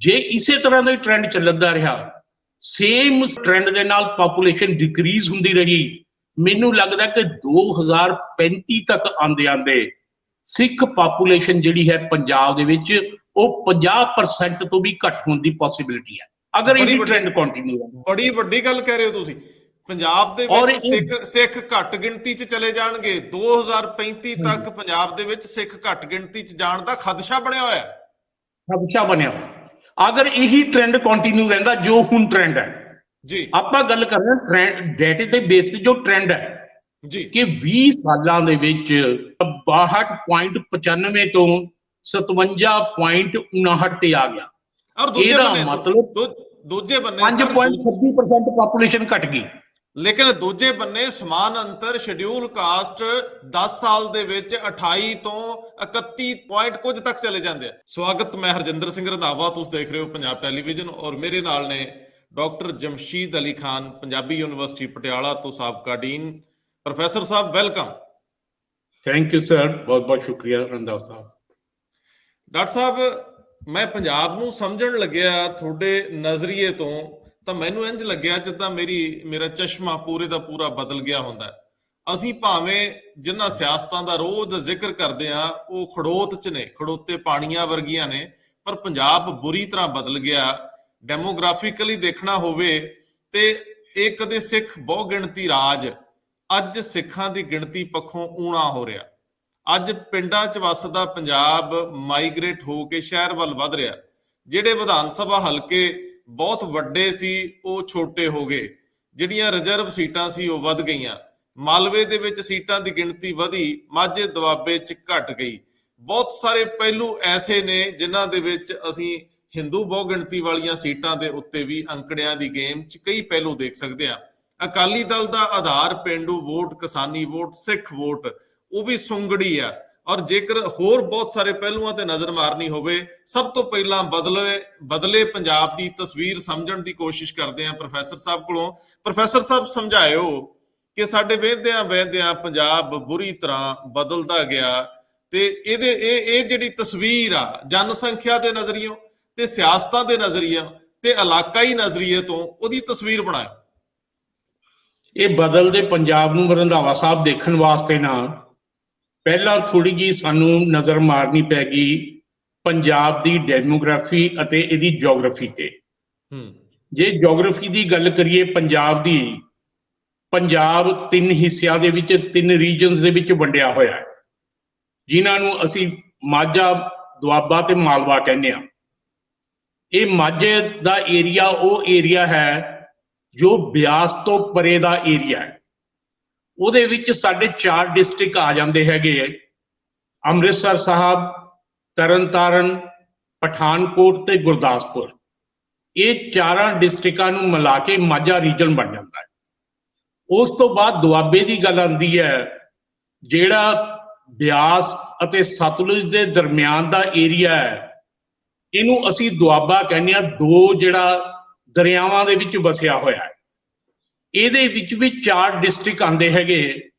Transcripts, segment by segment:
ਜੇ ਇਸੇ ਤਰ੍ਹਾਂ ਦਾ ਟ੍ਰੈਂਡ ਚੱਲਦਾ ਰਿਹਾ, ਸੇਮ ਟ੍ਰੈਂਡ ਦੇ ਨਾਲ ਪਾਪੂਲੇਸ਼ਨ ਡਿਕਰੀਜ਼ ਹੁੰਦੀ ਰਹੀ, ਮੈਨੂੰ ਲੱਗਦਾ ਕਿ 2035 ਤੱਕ ਆਂਦੇ ਆਂਦੇ ਸਿੱਖ ਪਾਪੂਲੇਸ਼ਨ ਜਿਹੜੀ ਹੈ ਪੰਜਾਬ ਦੇ ਵਿੱਚ ਉਹ 50% ਤੋਂ ਵੀ ਘੱਟ ਹੋਣ ਦੀ ਪੋਸਿਬਿਲਿਟੀ ਹੈ, ਅਗਰ ਇਹ ਟ੍ਰੈਂਡ ਕੰਟੀਨਿਊ ਹੋਵੇ। ਬੜੀ ਵੱਡੀ ਗੱਲ ਕਹਿ ਰਹੇ ਹੋ ਤੁਸੀਂ। ਪੰਜਾਬ ਦੇ ਵਿੱਚ ਸਿੱਖ ਘੱਟ ਗਿਣਤੀ 'ਚ ਚਲੇ ਜਾਣਗੇ। 2035 ਤੱਕ ਪੰਜਾਬ ਦੇ ਵਿੱਚ ਸਿੱਖ ਘੱਟ ਗਿਣਤੀ 'ਚ ਜਾਣ ਦਾ ਖਦਸ਼ਾ ਬਣਿਆ ਹੋਇਆ। ਖਦਸ਼ਾ ਬਣਿਆ ਹੋਇਆ। ਅਗਰ ਇਹੀ ਟ੍ਰੈਂਡ ਕੰਟੀਨਿਊ ਰਹਿੰਦਾ ਜੋ ਹੁਣ ਟ੍ਰੈਂਡ ਹੈ ਜੀ, ਆਪਾਂ ਗੱਲ ਕਰ ਰਹੇ ਹਾਂ ਡੇਟੇ ਦੇ ਬੇਸ ਤੇ ਜੋ ਟ੍ਰੈਂਡ ਹੈ ਜੀ ਕਿ 20 ਸਾਲਾਂ ਦੇ ਵਿੱਚ 62.95 ਤੋਂ 57.59 ਤੇ ਆ ਗਿਆ। ਇਹਦਾ ਮਤਲਬ ਦੂਜੇ ਬੰਨੇ 5.26% ਪਾਪੂਲੇਸ਼ਨ ਘਟ ਗਈ। ਲੇਕਿਨ ਦੂਜੇ ਬੰਨੇ ਸਮਾਨ ਅੰਤਰ ਸ਼ਡਿਊਲ ਕਾਸਟ 10 ਸਾਲ ਦੇ ਵਿੱਚ 28 ਤੋਂ 31 ਪੁਆਇੰਟ ਕੁਝ ਤੱਕ ਚਲੇ ਜਾਂਦੇ ਆ। ਸਵਾਗਤ, ਮੈਂ ਹਰਜਿੰਦਰ ਸਿੰਘ ਰੰਧਾਵਾ, ਤੁਸੀਂ ਦੇਖ ਰਹੇ ਹੋ ਪੰਜਾਬ ਟੈਲੀਵਿਜ਼ਨ ਔਰ ਮੇਰੇ ਨਾਲ ਨੇ ਡਾਕਟਰ ਜਮਸ਼ੀਦ ਅਲੀ ਖਾਨ, ਪੰਜਾਬੀ ਯੂਨੀਵਰਸਿਟੀ ਪਟਿਆਲਾ ਤੋਂ ਸਾਬਕਾ dean. Professor Sahib, welcome. Thank you sir, ਬਹੁਤ ਬਹੁਤ ਸ਼ੁਕਰੀਆ ਰੰਧਾਵਾ ਸਾਹਿਬ। ਡਾਕਟਰ ਸਾਹਿਬ, ਮੈਂ ਪੰਜਾਬ ਨੂੰ ਸਮਝਣ ਲੱਗਿਆ ਤੁਹਾਡੇ ਨਜ਼ਰੀਏ ਤੋਂ ਤਾਂ ਮੈਨੂੰ ਇੰਝ ਲੱਗਿਆ ਜਿੱਦਾਂ ਮੇਰਾ ਚਸ਼ਮਾ ਪੂਰੇ ਦਾ ਪੂਰਾ ਬਦਲ ਗਿਆ ਹੁੰਦਾ। ਅਸੀਂ ਭਾਵੇਂ ਜਿਨ੍ਹਾਂ ਸਿਆਸਤਾਂ ਦਾ ਰੋਜ਼ ਜ਼ਿਕਰ ਕਰਦੇ ਆ ਉਹ ਖੜੋਤ 'ਚ ਨੇ, ਖੜੋਤੇ ਪਾਣੀਆਂ ਵਰਗੀਆਂ ਨੇ, ਪਰ ਪੰਜਾਬ ਬੁਰੀ ਤਰ੍ਹਾਂ ਬਦਲ ਗਿਆ। ਡੈਮੋਗ੍ਰਾਫਿਕਲੀ ਦੇਖਣਾ ਹੋਵੇ ਤੇ ਇਹ ਕਦੇ ਸਿੱਖ ਬਹੁ ਗਿਣਤੀ ਰਾਜ ਅੱਜ ਸਿੱਖਾਂ ਦੀ ਗਿਣਤੀ ਪੱਖੋਂ ਊਣਾ ਹੋ ਰਿਹਾ। ਅੱਜ ਪਿੰਡਾਂ 'ਚ ਵੱਸਦਾ ਪੰਜਾਬ ਮਾਈਗ੍ਰੇਟ ਹੋ ਕੇ ਸ਼ਹਿਰ ਵੱਲ ਵੱਧ ਰਿਹਾ। ਜਿਹੜੇ ਵਿਧਾਨ ਸਭਾ ਹਲਕੇ ਬਹੁਤ ਵੱਡੇ ਸੀ ਉਹ ਛੋਟੇ ਹੋ ਗਏ, ਜਿਹੜੀਆਂ ਰਿਜ਼ਰਵ ਸੀਟਾਂ ਸੀ ਉਹ ਵੱਧ ਗਈਆਂ। ਮਾਲਵੇ ਦੇ ਵਿੱਚ ਸੀਟਾਂ ਦੀ ਗਿਣਤੀ ਵਧੀ, ਮਾਝੇ ਦੁਆਬੇ 'ਚ ਘਟ ਗਈ। ਬਹੁਤ ਸਾਰੇ ਪਹਿਲੂ ਐਸੇ ਨੇ ਜਿਨ੍ਹਾਂ ਦੇ ਵਿੱਚ ਅਸੀਂ ਹਿੰਦੂ ਬਹੁ ਗਿਣਤੀ ਵਾਲੀਆਂ ਸੀਟਾਂ ਦੇ ਉੱਤੇ ਵੀ ਅੰਕੜਿਆਂ ਦੀ ਗੇਮ 'ਚ ਕਈ ਪਹਿਲੂ ਦੇਖ ਸਕਦੇ ਹਾਂ। ਅਕਾਲੀ ਦਲ ਦਾ ਆਧਾਰ ਪੇਂਡੂ ਵੋਟ, ਕਿਸਾਨੀ ਵੋਟ, ਸਿੱਖ ਵੋਟ ਉਹ ਵੀ ਸੁੰਗੜੀ ਆ। ਔਰ ਜੇਕਰ ਹੋਰ ਬਹੁਤ ਸਾਰੇ ਪਹਿਲੂਆਂ ਤੇ ਨਜ਼ਰ ਮਾਰਨੀ ਹੋਵੇ, ਸਭ ਤੋਂ ਪਹਿਲਾਂ ਬਦਲੇ ਪੰਜਾਬ ਦੀ ਤਸਵੀਰ ਸਮਝਣ ਦੀ ਕੋਸ਼ਿਸ਼ ਕਰਦੇ ਹਾਂ ਪ੍ਰੋਫੈਸਰ ਸਾਹਿਬ ਕੋਲੋਂ। ਪ੍ਰੋਫੈਸਰ ਸਾਹਿਬ, ਸਮਝਾਇਓ ਕਿ ਸਾਡੇ ਵੇਖਦਿਆਂ ਪੰਜਾਬ ਬੁਰੀ ਤਰ੍ਹਾਂ ਬਦਲਦਾ ਗਿਆ ਤੇ ਇਹ ਜਿਹੜੀ ਤਸਵੀਰ ਆ ਜਨਸੰਖਿਆ ਦੇ ਨਜ਼ਰੀਓਂ ਤੇ ਸਿਆਸਤਾਂ ਦੇ ਨਜ਼ਰੀਏ ਤੇ ਇਲਾਕਾਈ ਨਜ਼ਰੀਏ ਤੋਂ ਉਹਦੀ ਤਸਵੀਰ ਬਣਾਇਓ। ਇਹ ਬਦਲਦੇ ਪੰਜਾਬ ਨੂੰ ਰੰਧਾਵਾ ਸਾਹਿਬ ਦੇਖਣ ਵਾਸਤੇ ਨਾ ਪਹਿਲਾਂ ਥੋੜੀ ਜਿਹੀ ਸਾਨੂੰ ਨਜ਼ਰ ਮਾਰਨੀ ਪੈ ਗਈ ਪੰਜਾਬ ਦੀ ਡੈਮੋਗ੍ਰਾਫੀ ਅਤੇ ਇਹਦੀ ਜਿਓਗ੍ਰਾਫੀ ਤੇ। ਜੇ ਜਿਓਗ੍ਰਾਫੀ ਦੀ ਗੱਲ ਕਰੀਏ ਪੰਜਾਬ ਦੀ, ਪੰਜਾਬ 3 ਹਿੱਸਿਆਂ ਦੇ ਵਿੱਚ, 3 ਰੀਜਨਸ ਦੇ ਵਿੱਚ ਵੰਡਿਆ ਹੋਇਆ ਹੈ, ਜਿਨ੍ਹਾਂ ਨੂੰ ਅਸੀਂ ਮਾਝਾ, ਦੁਆਬਾ ਤੇ ਮਾਲਵਾ ਕਹਿੰਦੇ ਹਾਂ। ਇਹ ਮਾਝੇ ਦਾ ਏਰੀਆ ਉਹ ਏਰੀਆ ਹੈ ਜੋ ਬਿਆਸ ਤੋਂ ਪਰੇ ਦਾ ਏਰੀਆ ਹੈ। ਉਹਦੇ ਵਿੱਚ ਸਾਡੇ 4 ਡਿਸਟ੍ਰਿਕਟ ਆ ਜਾਂਦੇ ਹੈਗੇ, ਅੰਮ੍ਰਿਤਸਰ ਸਾਹਿਬ, ਤਰਨਤਾਰਨ, ਪਠਾਨਕੋਟ ਤੇ ਗੁਰਦਾਸਪੁਰ। ਇਹ 4 ਡਿਸਟ੍ਰਿਕਾਂ ਨੂੰ ਮਿਲਾ ਕੇ ਮਾਝਾ ਰੀਜਨ ਬਣ ਜਾਂਦਾ ਹੈ। ਉਸ ਤੋਂ ਬਾਅਦ ਦੁਆਬੇ ਦੀ ਗੱਲ ਆਉਂਦੀ ਹੈ, ਜਿਹੜਾ ਬਿਆਸ ਅਤੇ ਸਤਲੁਜ ਦੇ ਦਰਮਿਆਨ ਦਾ ਏਰੀਆ ਹੈ, ਇਹਨੂੰ ਅਸੀਂ ਦੁਆਬਾ ਕਹਿੰਦੇ ਹਾਂ। 2 ਜਿਹੜਾ ਦਰਿਆਵਾਂ ਦੇ ਵਿੱਚ ਵਸਿਆ ਹੋਇਆ ਹੈ। ਇਹਦੇ ਵਿੱਚ ਵੀ 4 ਡਿਸਟ੍ਰਿਕਟ ਆਉਂਦੇ ਹੈਗੇ,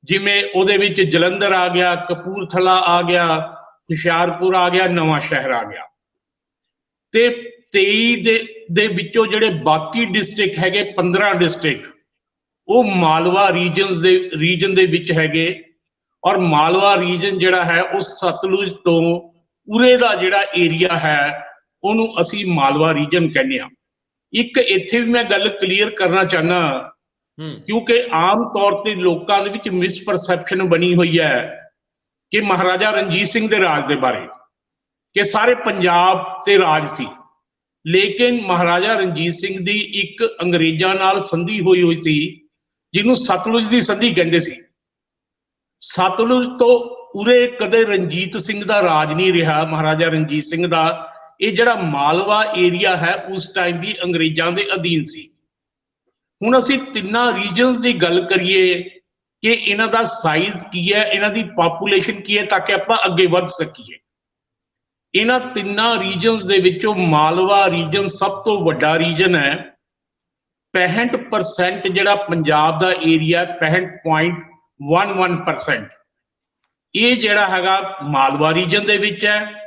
ਜਿਵੇਂ ਉਹਦੇ ਵਿੱਚ ਜਲੰਧਰ ਆ ਗਿਆ, ਕਪੂਰਥਲਾ ਆ ਗਿਆ, ਹੁਸ਼ਿਆਰਪੁਰ ਆ ਗਿਆ, ਨਵਾਂ ਸ਼ਹਿਰ ਆ ਗਿਆ। ਤੇ 23 ਦੇ ਵਿੱਚੋਂ ਜਿਹੜੇ ਬਾਕੀ ਡਿਸਟ੍ਰਿਕਟ ਹੈਗੇ, 15 ਡਿਸਟ੍ਰਿਕਟ, ਉਹ ਮਾਲਵਾ ਰੀਜਨ ਦੇ ਵਿੱਚ ਹੈਗੇ। ਔਰ ਮਾਲਵਾ ਰੀਜਨ ਜਿਹੜਾ ਹੈ ਉਹ ਸਤਲੁਜ ਤੋਂ ਉਰੇ ਦਾ ਜਿਹੜਾ ਏਰੀਆ ਹੈ ਉਹਨੂੰ ਅਸੀਂ ਮਾਲਵਾ ਰੀਜਨ ਕਹਿੰਦੇ ਹਾਂ। ਇੱਕ ਇੱਥੇ ਵੀ ਮੈਂ ਗੱਲ ਕਲੀਅਰ ਕਰਨਾ ਚਾਹੁੰਦਾ, ਕਿਉਂਕਿ ਆਮ ਤੌਰ ਤੇ ਲੋਕਾਂ ਦੇ ਵਿੱਚ ਮਿਸਪਰਸੈਪਸ਼ਨ ਬਣੀ ਹੋਈ ਹੈ ਕਿ ਮਹਾਰਾਜਾ ਰਣਜੀਤ ਸਿੰਘ ਦੇ ਰਾਜ ਦੇ ਬਾਰੇ, ਕਿ ਸਾਰੇ ਪੰਜਾਬ ਤੇ ਰਾਜ ਸੀ। ਲੇਕਿਨ ਮਹਾਰਾਜਾ ਰਣਜੀਤ ਸਿੰਘ ਦੀ ਇੱਕ ਅੰਗਰੇਜ਼ਾਂ ਨਾਲ ਸੰਧੀ ਹੋਈ ਸੀ, ਜਿਹਨੂੰ ਸਤਲੁਜ ਦੀ ਸੰਧੀ ਕਹਿੰਦੇ ਸੀ। ਸਤਲੁਜ ਤੋਂ ਉਰੇ ਕਦੇ ਰਣਜੀਤ ਸਿੰਘ ਦਾ ਰਾਜ ਨਹੀਂ ਰਿਹਾ, ਮਹਾਰਾਜਾ ਰਣਜੀਤ ਸਿੰਘ ਦਾ। ਇਹ ਜਿਹੜਾ ਮਾਲਵਾ ਏਰੀਆ ਹੈ ਉਸ ਟਾਈਮ ਵੀ ਅੰਗਰੇਜ਼ਾਂ ਦੇ ਅਧੀਨ ਸੀ। ਹੁਣ ਅਸੀਂ 3 ਰੀਜਨਸ ਦੀ ਗੱਲ ਕਰੀਏ ਕਿ ਇਹਨਾਂ ਦਾ ਸਾਈਜ਼ ਕੀ ਹੈ, ਇਹਨਾਂ ਦੀ ਪਾਪੂਲੇਸ਼ਨ ਕੀ ਹੈ, ਤਾਂ ਕਿ ਆਪਾਂ ਅੱਗੇ ਵੱਧ ਸਕੀਏ। ਇਹਨਾਂ 3 ਰੀਜਨਸ ਦੇ ਵਿੱਚੋਂ ਮਾਲਵਾ ਰੀਜਨ ਸਭ ਤੋਂ ਵੱਡਾ ਰੀਜਨ ਹੈ। 65% ਜਿਹੜਾ ਪੰਜਾਬ ਦਾ ਏਰੀਆ, 65.11%, ਇਹ ਜਿਹੜਾ ਹੈਗਾ ਮਾਲਵਾ ਰੀਜਨ ਦੇ ਵਿੱਚ ਹੈ।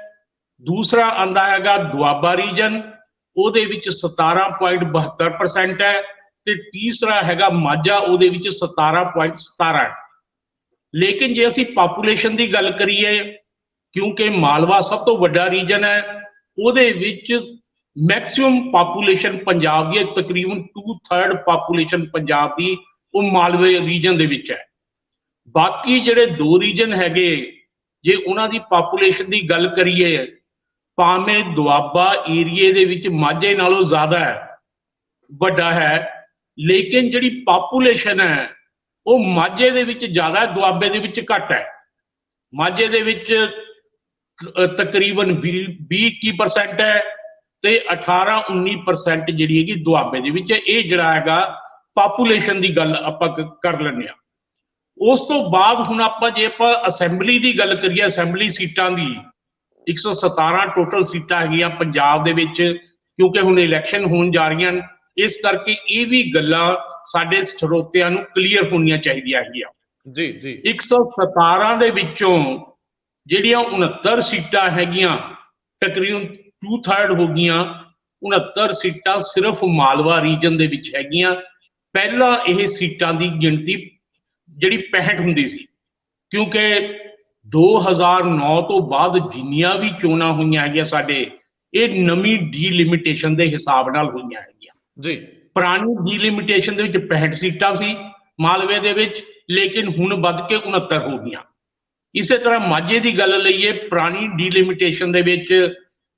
ਦੂਸਰਾ ਆਂਦਾ ਹੈਗਾ ਦੁਆਬਾ ਰੀਜਨ, ਉਹਦੇ ਵਿੱਚ 17.72% ਹੈ, ਤੇ ਤੀਸਰਾ ਹੈਗਾ ਮਾਝਾ, ਉਹਦੇ ਵਿੱਚ 17.17 ਹੈ। ਲੇਕਿਨ ਜੇ ਅਸੀਂ ਪਾਪੂਲੇਸ਼ਨ ਦੀ ਗੱਲ ਕਰੀਏ, ਕਿਉਂਕਿ ਮਾਲਵਾ ਸਭ ਤੋਂ ਵੱਡਾ ਰੀਜਨ ਹੈ, ਉਹਦੇ ਵਿੱਚ ਮੈਕਸਿਮਮ ਪਾਪੂਲੇਸ਼ਨ ਪੰਜਾਬ ਦੀ, ਤਕਰੀਬਨ 2/3 ਪਾਪੂਲੇਸ਼ਨ ਪੰਜਾਬ ਦੀ ਉਹ ਮਾਲਵੇ ਰੀਜਨ ਦੇ ਵਿੱਚ ਹੈ। ਬਾਕੀ ਜਿਹੜੇ ਦੋ ਰੀਜਨ ਹੈਗੇ, ਜੇ ਉਹਨਾਂ ਦੀ ਪਾਪੂਲੇਸ਼ਨ ਦੀ ਗੱਲ ਕਰੀਏ, ਭਾਵੇਂ ਦੁਆਬਾ ਏਰੀਏ ਦੇ ਵਿੱਚ ਮਾਝੇ ਨਾਲੋਂ ਜ਼ਿਆਦਾ ਹੈ, ਵੱਡਾ ਹੈ, ਲੇਕਿਨ ਜਿਹੜੀ ਪਾਪੂਲੇਸ਼ਨ ਹੈ ਉਹ ਮਾਝੇ ਦੇ ਵਿੱਚ ਜ਼ਿਆਦਾ ਹੈ, ਦੁਆਬੇ ਦੇ ਵਿੱਚ ਘੱਟ ਹੈ। ਮਾਝੇ ਦੇ ਵਿੱਚ ਤਕਰੀਬਨ 20-21% ਹੈ, ਤੇ 18-19% ਜਿਹੜੀ ਹੈਗੀ ਦੁਆਬੇ ਦੇ ਵਿੱਚ। ਇਹ ਜਿਹੜਾ ਹੈਗਾ ਪਾਪੂਲੇਸ਼ਨ ਦੀ ਗੱਲ ਆਪਾਂ ਕਰ ਲੈਂਦੇ ਹਾਂ। ਉਸ ਤੋਂ ਬਾਅਦ ਹੁਣ ਜੇ ਆਪਾਂ ਅਸੈਂਬਲੀ ਦੀ ਗੱਲ ਕਰੀਏ, ਅਸੈਂਬਲੀ ਸੀਟਾਂ ਦੀ 117 ਟੋਟਲ ਸੀਟਾਂ ਹੈਗੀਆਂ ਪੰਜਾਬ ਦੇ ਵਿੱਚ, ਕਿਉਂਕਿ ਹੁਣ ਇਲੈਕਸ਼ਨ ਹੋਣ ਜਾ ਰਹੀਆਂ, ਇਸ ਕਰਕੇ ਇਹ ਵੀ ਗੱਲਾਂ ਸਾਡੇ ਸਰੋਤਿਆਂ ਨੂੰ ਕਲੀਅਰ ਹੋਣੀਆਂ ਚਾਹੀਦੀਆਂ ਹੈਗੀਆਂ। ਜੀ ਜੀ 117 ਦੇ ਵਿੱਚੋਂ ਜਿਹੜੀਆਂ 69 ਸੀਟਾਂ ਹੈਗੀਆਂ, ਤਕਰੀਬਨ 2/3 ਹੋ ਗਈਆਂ। 69 ਸੀਟਾਂ ਸਿਰਫ ਮਾਲਵਾ ਰੀਜਨ ਦੇ ਵਿੱਚ ਹੈਗੀਆਂ। ਪਹਿਲਾਂ ਇਹ ਸੀਟਾਂ ਦੀ ਗਿਣਤੀ ਜਿਹੜੀ 65 ਹੁੰਦੀ ਸੀ, ਕਿਉਂਕਿ 2009 ਤੋਂ ਬਾਅਦ ਜਿੰਨੀਆਂ ਵੀ ਚੋਣਾਂ ਹੋਈਆਂ ਹੈਗੀਆਂ ਸਾਡੇ, ਇਹ ਨਵੀਂ ਡੀਲਿਮਿਟੇਸ਼ਨ ਦੇ ਹਿਸਾਬ ਨਾਲ ਹੋਈਆਂ ਹੈਗੀਆਂ ਜੀ। ਪੁਰਾਣੀ ਡੀਲਿਮਿਟੇਸ਼ਨ ਦੇ ਵਿੱਚ 65 ਸੀਟਾਂ ਸੀ ਮਾਲਵੇ ਦੇ ਵਿੱਚ, ਲੇਕਿਨ ਹੁਣ ਵੱਧ ਕੇ 69 ਹੋ ਗਈਆਂ। ਇਸੇ ਤਰ੍ਹਾਂ ਮਾਝੇ ਦੀ ਗੱਲ ਲਈਏ, ਪੁਰਾਣੀ ਡੀਲਿਮਿਟੇਸ਼ਨ ਦੇ ਵਿੱਚ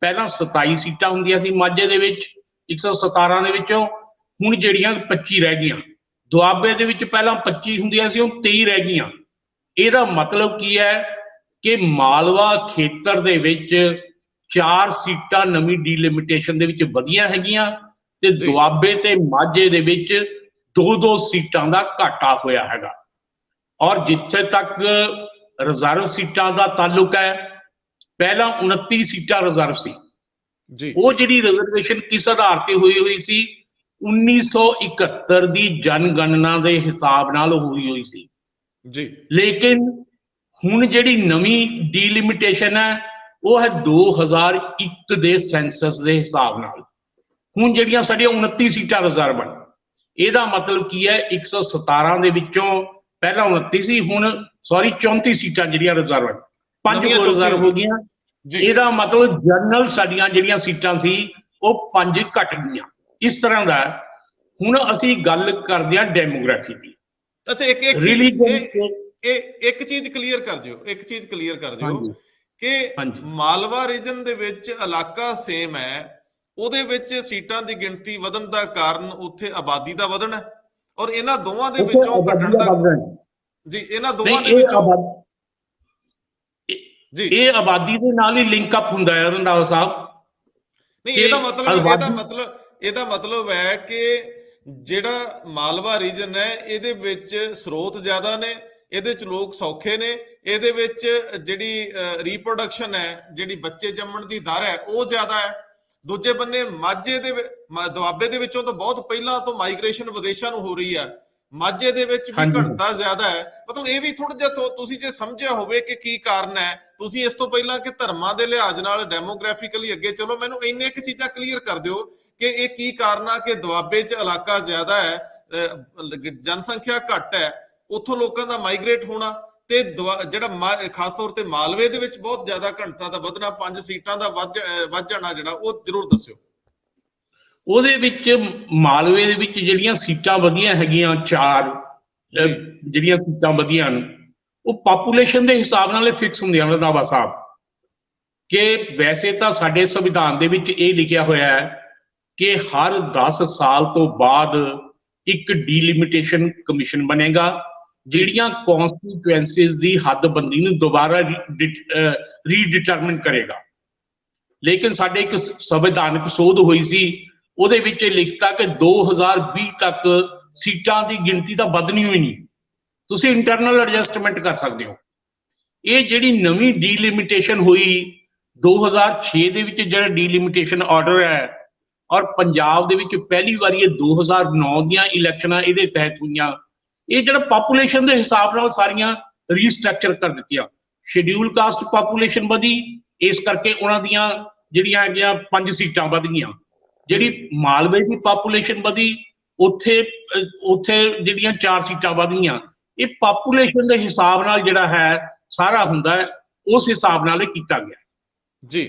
ਪਹਿਲਾਂ 27 ਸੀਟਾਂ ਹੁੰਦੀਆਂ ਸੀ ਮਾਝੇ ਦੇ ਵਿੱਚ 117 ਦੇ ਵਿੱਚੋਂ, ਹੁਣ ਜਿਹੜੀਆਂ 25 ਰਹਿ ਗਈਆਂ। ਦੁਆਬੇ ਦੇ ਵਿੱਚ ਪਹਿਲਾਂ 25 ਹੁੰਦੀਆਂ ਸੀ, ਹੁਣ 23 ਰਹਿ ਗਈਆਂ। ਇਹਦਾ ਮਤਲਬ ਕੀ ਹੈ ਕਿ ਮਾਲਵਾ ਖੇਤਰ ਦੇ ਵਿੱਚ 4 ਸੀਟਾਂ ਨਵੀਂ ਡੀਲਿਮਿਟੇਸ਼ਨ ਦੇ ਵਿੱਚ ਵਧੀਆਂ ਹੈਗੀਆਂ, ਤੇ ਦੁਆਬੇ ਤੇ ਮਾਝੇ ਦੇ ਵਿੱਚ 2-2 ਸੀਟਾਂ ਦਾ ਘਾਟਾ ਹੋਇਆ ਹੈਗਾ। ਔਰ ਜਿੱਥੇ ਤੱਕ ਰਿਜ਼ਰਵ ਸੀਟਾਂ ਦਾ ਤਾਲੁਕ ਹੈ, ਪਹਿਲਾਂ 29 ਸੀਟਾਂ ਰਿਜ਼ਰਵ ਸੀ ਜੀ। ਉਹ ਜਿਹੜੀ ਰਿਜ਼ਰਵੇਸ਼ਨ ਕਿਸ ਆਧਾਰ ਤੇ ਹੋਈ ਸੀ, 1971 ਦੀ ਜਨਗਣਨਾ ਦੇ ਹਿਸਾਬ ਨਾਲ ਹੋਈ ਸੀ ਜੀ। ਲੇਕਿਨ ਹੁਣ ਜਿਹੜੀ ਨਵੀਂ ਡੀਲਿਮਿਟੇਸ਼ਨ ਹੈ ਉਹ ਹੈ 2001 ਦੇ ਸੈਂਸਸ ਦੇ ਹਿਸਾਬ ਨਾਲ। ਹੁਣ ਜਿਹੜੀਆਂ ਸਾਡੀਆਂ 29 ਸੀਟਾਂ ਰਿਜ਼ਰਵ ਹਨ, ਇਹਦਾ ਮਤਲਬ ਕੀ ਹੈ, 117 ਦੇ ਵਿੱਚੋਂ ਪਹਿਲਾਂ 29 ਸੀ, ਹੁਣ 34 ਸੀਟਾਂ ਜਿਹੜੀਆਂ ਰਿਜ਼ਰਵ ਹਨ, 5 ਰਿਜ਼ਰਵ ਹੋ ਗਈਆਂ। ਇਹਦਾ ਮਤਲਬ ਜਨਰਲ ਸਾਡੀਆਂ ਜਿਹੜੀਆਂ ਸੀਟਾਂ ਸੀ ਉਹ 5 ਘਟ ਗਈਆਂ। ਇਸ ਤਰ੍ਹਾਂ ਦਾ ਹੁਣ ਅਸੀਂ ਗੱਲ ਕਰਦੇ ਹਾਂ ਡੈਮੋਗ੍ਰਾਫੀ ਦੀ। ਅੱਛਾ, ਇੱਕ ਚੀਜ਼ ਕਲੀਅਰ ਕਰ ਦਿਓ, ਕਿ ਮਾਲਵਾ ਰੀਜਨ ਦੇ ਵਿੱਚ ਇਲਾਕਾ ਸੇਮ ਹੈ, ਉਹਦੇ ਵਿੱਚ ਸੀਟਾਂ ਦੀ ਗਿਣਤੀ ਵਧਣ ਦਾ ਕਾਰਨ ਉੱਥੇ ਆਬਾਦੀ ਦਾ ਵਧਣਾ, ਔਰ ਇਹਨਾਂ ਦੋਵਾਂ ਦੇ ਵਿੱਚੋਂ ਘਟਣ ਦਾ ਜੀ, ਇਹਨਾਂ ਦੋਵਾਂ ਦੇ ਵਿੱਚੋਂ ਜੀ ਇਹ ਆਬਾਦੀ ਦੇ ਨਾਲ ਹੀ ਲਿੰਕ ਅਪ ਹੁੰਦਾ ਹੈ ਰੰਧਾਵਾ ਸਾਹਿਬ। ਨਹੀਂ, ਇਹਦਾ ਮਤਲਬ ਹੈ ਕਿ ਜਿਹੜਾ ਮਾਲਵਾ ਰੀਜਨ ਹੈ, ਇਹਦੇ ਵਿੱਚ ਸਰੋਤ ਜ਼ਿਆਦਾ ਨੇ, ਇਹਦੇ ਚ ਲੋਕ ਸੌਖੇ ਨੇ, ਇਹਦੇ ਵਿੱਚ ਜਿਹੜੀ ਰੀਪਰੋਡਕਸ਼ਨ ਹੈ, ਜਿਹੜੀ ਬੱਚੇ ਜੰਮਣ ਦੀ ਦਰ ਹੈ, ਉਹ ਜ਼ਿਆਦਾ ਹੈ। ਦੂਜੇ ਬੰਨੇ ਮਾਝੇ ਦੇ ਦੁਆਬੇ ਦੇ ਵਿੱਚੋਂ ਤਾਂ ਬਹੁਤ ਪਹਿਲਾਂ ਤੋਂ ਮਾਈਗ੍ਰੇਸ਼ਨ ਵਿਦੇਸ਼ਾਂ ਨੂੰ ਹੋ ਰਹੀ ਹੈ, ਮਾਝੇ ਦੇ ਵਿੱਚ ਵੀ ਘਣਤਾ ਜ਼ਿਆਦਾ ਹੈ। ਮਤਲਬ ਇਹ ਵੀ ਥੋੜਾ ਜਿਹਾ ਤੁਸੀਂ ਜੇ ਸਮਝਿਆ ਹੋਵੇ ਕਿ ਕੀ ਕਾਰਨ ਹੈ। ਤੁਸੀਂ ਇਸ ਤੋਂ ਪਹਿਲਾਂ ਕਿ ਧਰਮਾਂ ਦੇ ਲਿਹਾਜ਼ ਨਾਲ ਡੈਮੋਗ੍ਰਾਫਿਕਲੀ ਅੱਗੇ ਚਲੋ, ਮੈਨੂੰ ਇੰਨੇ ਕੁ ਚੀਜ਼ਾਂ ਕਲੀਅਰ ਕਰ ਦਿਓ ਕਿ ਇਹ ਕੀ ਕਾਰਨ ਆ ਕਿ ਦੁਆਬੇ 'ਚ ਇਲਾਕਾ ਜ਼ਿਆਦਾ ਹੈ, ਜਨਸੰਖਿਆ ਘੱਟ ਹੈ, ਉੱਥੋਂ ਲੋਕਾਂ ਦਾ ਮਾਈਗ੍ਰੇਟ ਹੋਣਾ, ਤੇ ਜਿਹੜਾ ਖਾਸ ਤੌਰ ਤੇ ਮਾਲਵੇ ਦੇ ਵਿੱਚ ਬਹੁਤ ਜ਼ਿਆਦਾ ਘਣਤਾ ਦਾ ਵਧਣਾ, 5 ਸੀਟਾਂ ਦਾ ਵੱਧ ਜਾਣਾ, ਜਿਹੜਾ ਉਹ ਜ਼ਰੂਰ ਦੱਸਿਓ। ਉਹਦੇ ਵਿੱਚ ਮਾਲਵੇ ਦੇ ਵਿੱਚ ਜਿਹੜੀਆਂ ਸੀਟਾਂ ਵਧੀਆਂ ਹੈਗੀਆਂ, 4 ਜਿਹੜੀਆਂ ਸੀਟਾਂ ਵਧੀਆਂ ਹਨ, ਉਹ ਪਾਪੂਲੇਸ਼ਨ ਦੇ ਹਿਸਾਬ ਨਾਲ ਫਿਕਸ ਹੁੰਦੀਆਂ ਰੰਧਾਵਾ ਸਾਹਿਬ। ਕਿ ਵੈਸੇ ਤਾਂ ਸਾਡੇ ਸੰਵਿਧਾਨ ਦੇ ਵਿੱਚ ਇਹ ਲਿਖਿਆ ਹੋਇਆ ਹੈ ਕਿ ਹਰ 10 ਸਾਲ ਤੋਂ ਬਾਅਦ ਇੱਕ ਡੀਲਿਮਿਟੇਸ਼ਨ ਕਮਿਸ਼ਨ ਬਣੇਗਾ, ਜਿਹੜੀਆਂ ਕੌਂਸਟੀਟੂਐਂਸੀਜ਼ ਦੀ ਹੱਦਬੰਦੀ ਨੂੰ ਦੁਬਾਰਾ ਰੀਡਿਟਰਮਿਨ ਕਰੇਗਾ। ਲੇਕਿਨ ਸਾਡੇ ਇੱਕ ਸੰਵਿਧਾਨਕ ਸੋਧ ਹੋਈ ਸੀ, ਉਹਦੇ ਵਿੱਚ ਲਿਖਤਾ ਕਿ 2020 ਤੱਕ ਸੀਟਾਂ ਦੀ ਗਿਣਤੀ ਤਾਂ ਵਧਣੀ ਹੋਈ ਨਹੀਂ, ਤੁਸੀਂ ਇੰਟਰਨਲ ਐਡਜਸਟਮੈਂਟ ਕਰ ਸਕਦੇ ਹੋ। ਇਹ ਜਿਹੜੀ ਨਵੀਂ ਡੀਲਿਮਿਟੇਸ਼ਨ ਹੋਈ 2006 ਦੇ ਵਿੱਚ, ਜਿਹੜਾ ਡੀਲਿਮਿਟੇਸ਼ਨ ਆਰਡਰ ਹੈ, ਔਰ ਪੰਜਾਬ ਦੇ ਵਿੱਚ ਪਹਿਲੀ ਵਾਰੀ ਇਹ 2009 ਦੀਆਂ ਇਲੈਕਸ਼ਨਾਂ ਇਹਦੇ ਤਹਿਤ ਹੋਈਆਂ। ਇਹ ਜਿਹੜਾ ਪਾਪੂਲੇਸ਼ਨ ਦੇ ਹਿਸਾਬ ਨਾਲ ਸਾਰੀਆਂ ਰੀਸਟਰਕਚਰ ਕਰ ਦਿੱਤੀਆਂ। ਸ਼ਡਿਊਲ ਕਾਸਟ ਪਾਪੂਲੇਸ਼ਨ ਵਧੀ, ਇਸ ਕਰਕੇ ਉਹਨਾਂ ਦੀਆਂ ਜਿਹੜੀਆਂ ਹੈਗੀਆਂ 5 ਸੀਟਾਂ ਵਧ ਗਈਆਂ। ਜਿਹੜੀ ਮਾਲਵੇ ਦੀ ਪਾਪੂਲੇਸ਼ਨ ਵਧੀ, ਉੱਥੇ ਜਿਹੜੀਆਂ 4 ਸੀਟਾਂ ਵਧ ਗਈਆਂ। ਇਹ ਪਾਪੂਲੇਸ਼ਨ ਦੇ ਹਿਸਾਬ ਨਾਲ ਜਿਹੜਾ ਹੈ ਸਾਰਾ ਹੁੰਦਾ ਹੈ, ਉਸ ਹਿਸਾਬ ਨਾਲ ਇਹ ਕੀਤਾ ਗਿਆ ਜੀ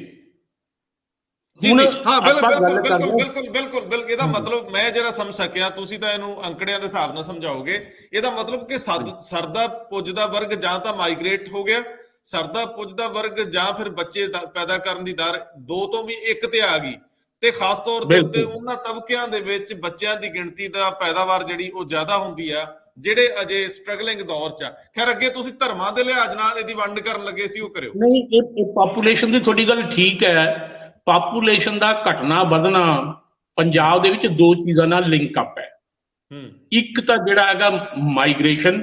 ਜੀ ਜੀ। ਹਾਂ ਬਿਲਕੁਲ। ਇਹਦਾ ਮਤਲਬ ਮੈਂ ਜਿਹੜਾ ਸਮਝ ਸਕਿਆ, ਤੁਸੀਂ ਤਾਂ ਇਹਨੂੰ ਅੰਕੜਿਆਂ ਦੇ ਹਿਸਾਬ ਨਾਲ ਸਮਝਾਓਗੇ। ਇਹਦਾ ਮਤਲਬ ਕਿ ਸਰਦਾ ਪੁੱਜਦਾ ਵਰਗ ਜਾਂ ਤਾਂ ਮਾਈਗ੍ਰੇਟ ਹੋ ਗਿਆ, ਸਰਦਾ ਪੁੱਜਦਾ ਵਰਗ ਜਾਂ ਫਿਰ ਬੱਚੇ ਪੈਦਾ ਕਰਨ ਦੀ ਦਰ 2 ਤੋਂ ਵੀ 1 ਤੇ ਆ ਗਈ, ਤੇ ਖਾਸ ਤੌਰ ਦੇ ਉੱਤੇ ਉਹਨਾਂ ਤਬਕਿਆਂ ਦੇ ਵਿੱਚ ਬੱਚਿਆਂ ਦੀ ਗਿਣਤੀ ਦਾ ਪੈਦਾਵਾਰ ਜਿਹੜੀ ਉਹ ਜ਼ਿਆਦਾ ਹੁੰਦੀ ਆ, ਜਿਹੜੇ ਅਜੇ ਸਟਰਗਲਿੰਗ ਦੌਰ 'ਚ ਆ। ਖੈਰ ਅੱਗੇ ਤੁਸੀਂ ਧਰਮਾਂ ਦੇ ਲਿਹਾਜ਼ ਨਾਲ ਇਹਦੀ ਵੰਡ ਕਰਨ ਲੱਗੇ ਸੀ, ਉਹ ਕਰਿਓ। ਨਹੀਂ, ਇਹ ਪਾਪੂਲੇਸ਼ਨ ਦੀ ਤੁਹਾਡੀ ਗੱਲ ਠੀਕ ਹੈ। ਪਾਪੂਲੇਸ਼ਨ ਦਾ ਘਟਣਾ ਵਧਣਾ ਪੰਜਾਬ ਦੇ ਵਿੱਚ 2 ਚੀਜ਼ਾਂ ਨਾਲ ਲਿੰਕ ਅਪ ਹੈ। ਇੱਕ ਤਾਂ ਜਿਹੜਾ ਹੈਗਾ ਮਾਈਗ੍ਰੇਸ਼ਨ,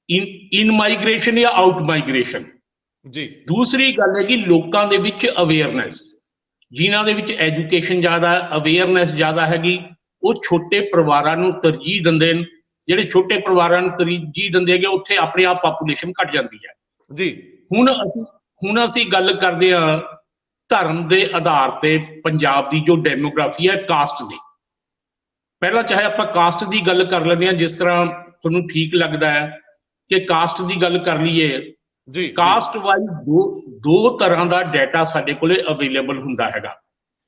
ਇਨ ਮਾਈਗ੍ਰੇਸ਼ਨ ਜਾਂ ਆਊਟ ਮਾਈਗ੍ਰੇਸ਼ਨ ਜੀ। ਦੂਸਰੀ ਗੱਲ ਹੈ ਕਿ ਲੋਕਾਂ ਦੇ ਵਿੱਚ ਅਵੇਅਰਨੈਸ, ਜਿਨ੍ਹਾਂ ਦੇ ਵਿੱਚ ਐਜੂਕੇਸ਼ਨ ਜ਼ਿਆਦਾ, ਅਵੇਅਰਨੈਸ ਜ਼ਿਆਦਾ ਹੈਗੀ, ਉਹ ਛੋਟੇ ਪਰਿਵਾਰਾਂ ਨੂੰ ਤਰਜੀਹ ਦਿੰਦੇ ਨੇ। ਜਿਹੜੇ ਛੋਟੇ ਪਰਿਵਾਰਾਂ ਨੂੰ ਤਰਜੀਹ ਦਿੰਦੇ ਹੈਗੇ, ਉੱਥੇ ਆਪਣੇ ਆਪ ਪਾਪੂਲੇਸ਼ਨ ਘਟ ਜਾਂਦੀ ਹੈ ਜੀ। ਹੁਣ ਅਸੀਂ ਗੱਲ ਕਰਦੇ ਹਾਂ ਧਰਮ ਦੇ ਆਧਾਰ ਤੇ ਪੰਜਾਬ ਦੀ ਜੋ ਡੈਮੋਗ੍ਰਾਫੀ ਹੈ, ਕਾਸਟ ਦੀ। ਪਹਿਲਾਂ ਚਾਹੇ ਆਪਾਂ ਕਾਸਟ ਦੀ ਗੱਲ ਕਰ ਲੈਂਦੇ ਹਾਂ, ਜਿਸ ਤਰ੍ਹਾਂ ਤੁਹਾਨੂੰ ਠੀਕ ਲੱਗਦਾ ਹੈ ਕਿ ਕਾਸਟ ਦੀ ਗੱਲ ਕਰ ਲਈਏ ਜੀ। ਕਾਸਟ ਵਾਈਜ਼ ਦੋ ਤਰ੍ਹਾਂ ਦਾ ਡਾਟਾ ਸਾਡੇ ਕੋਲੇ ਅਵੇਲੇਬਲ ਹੁੰਦਾ ਹੈਗਾ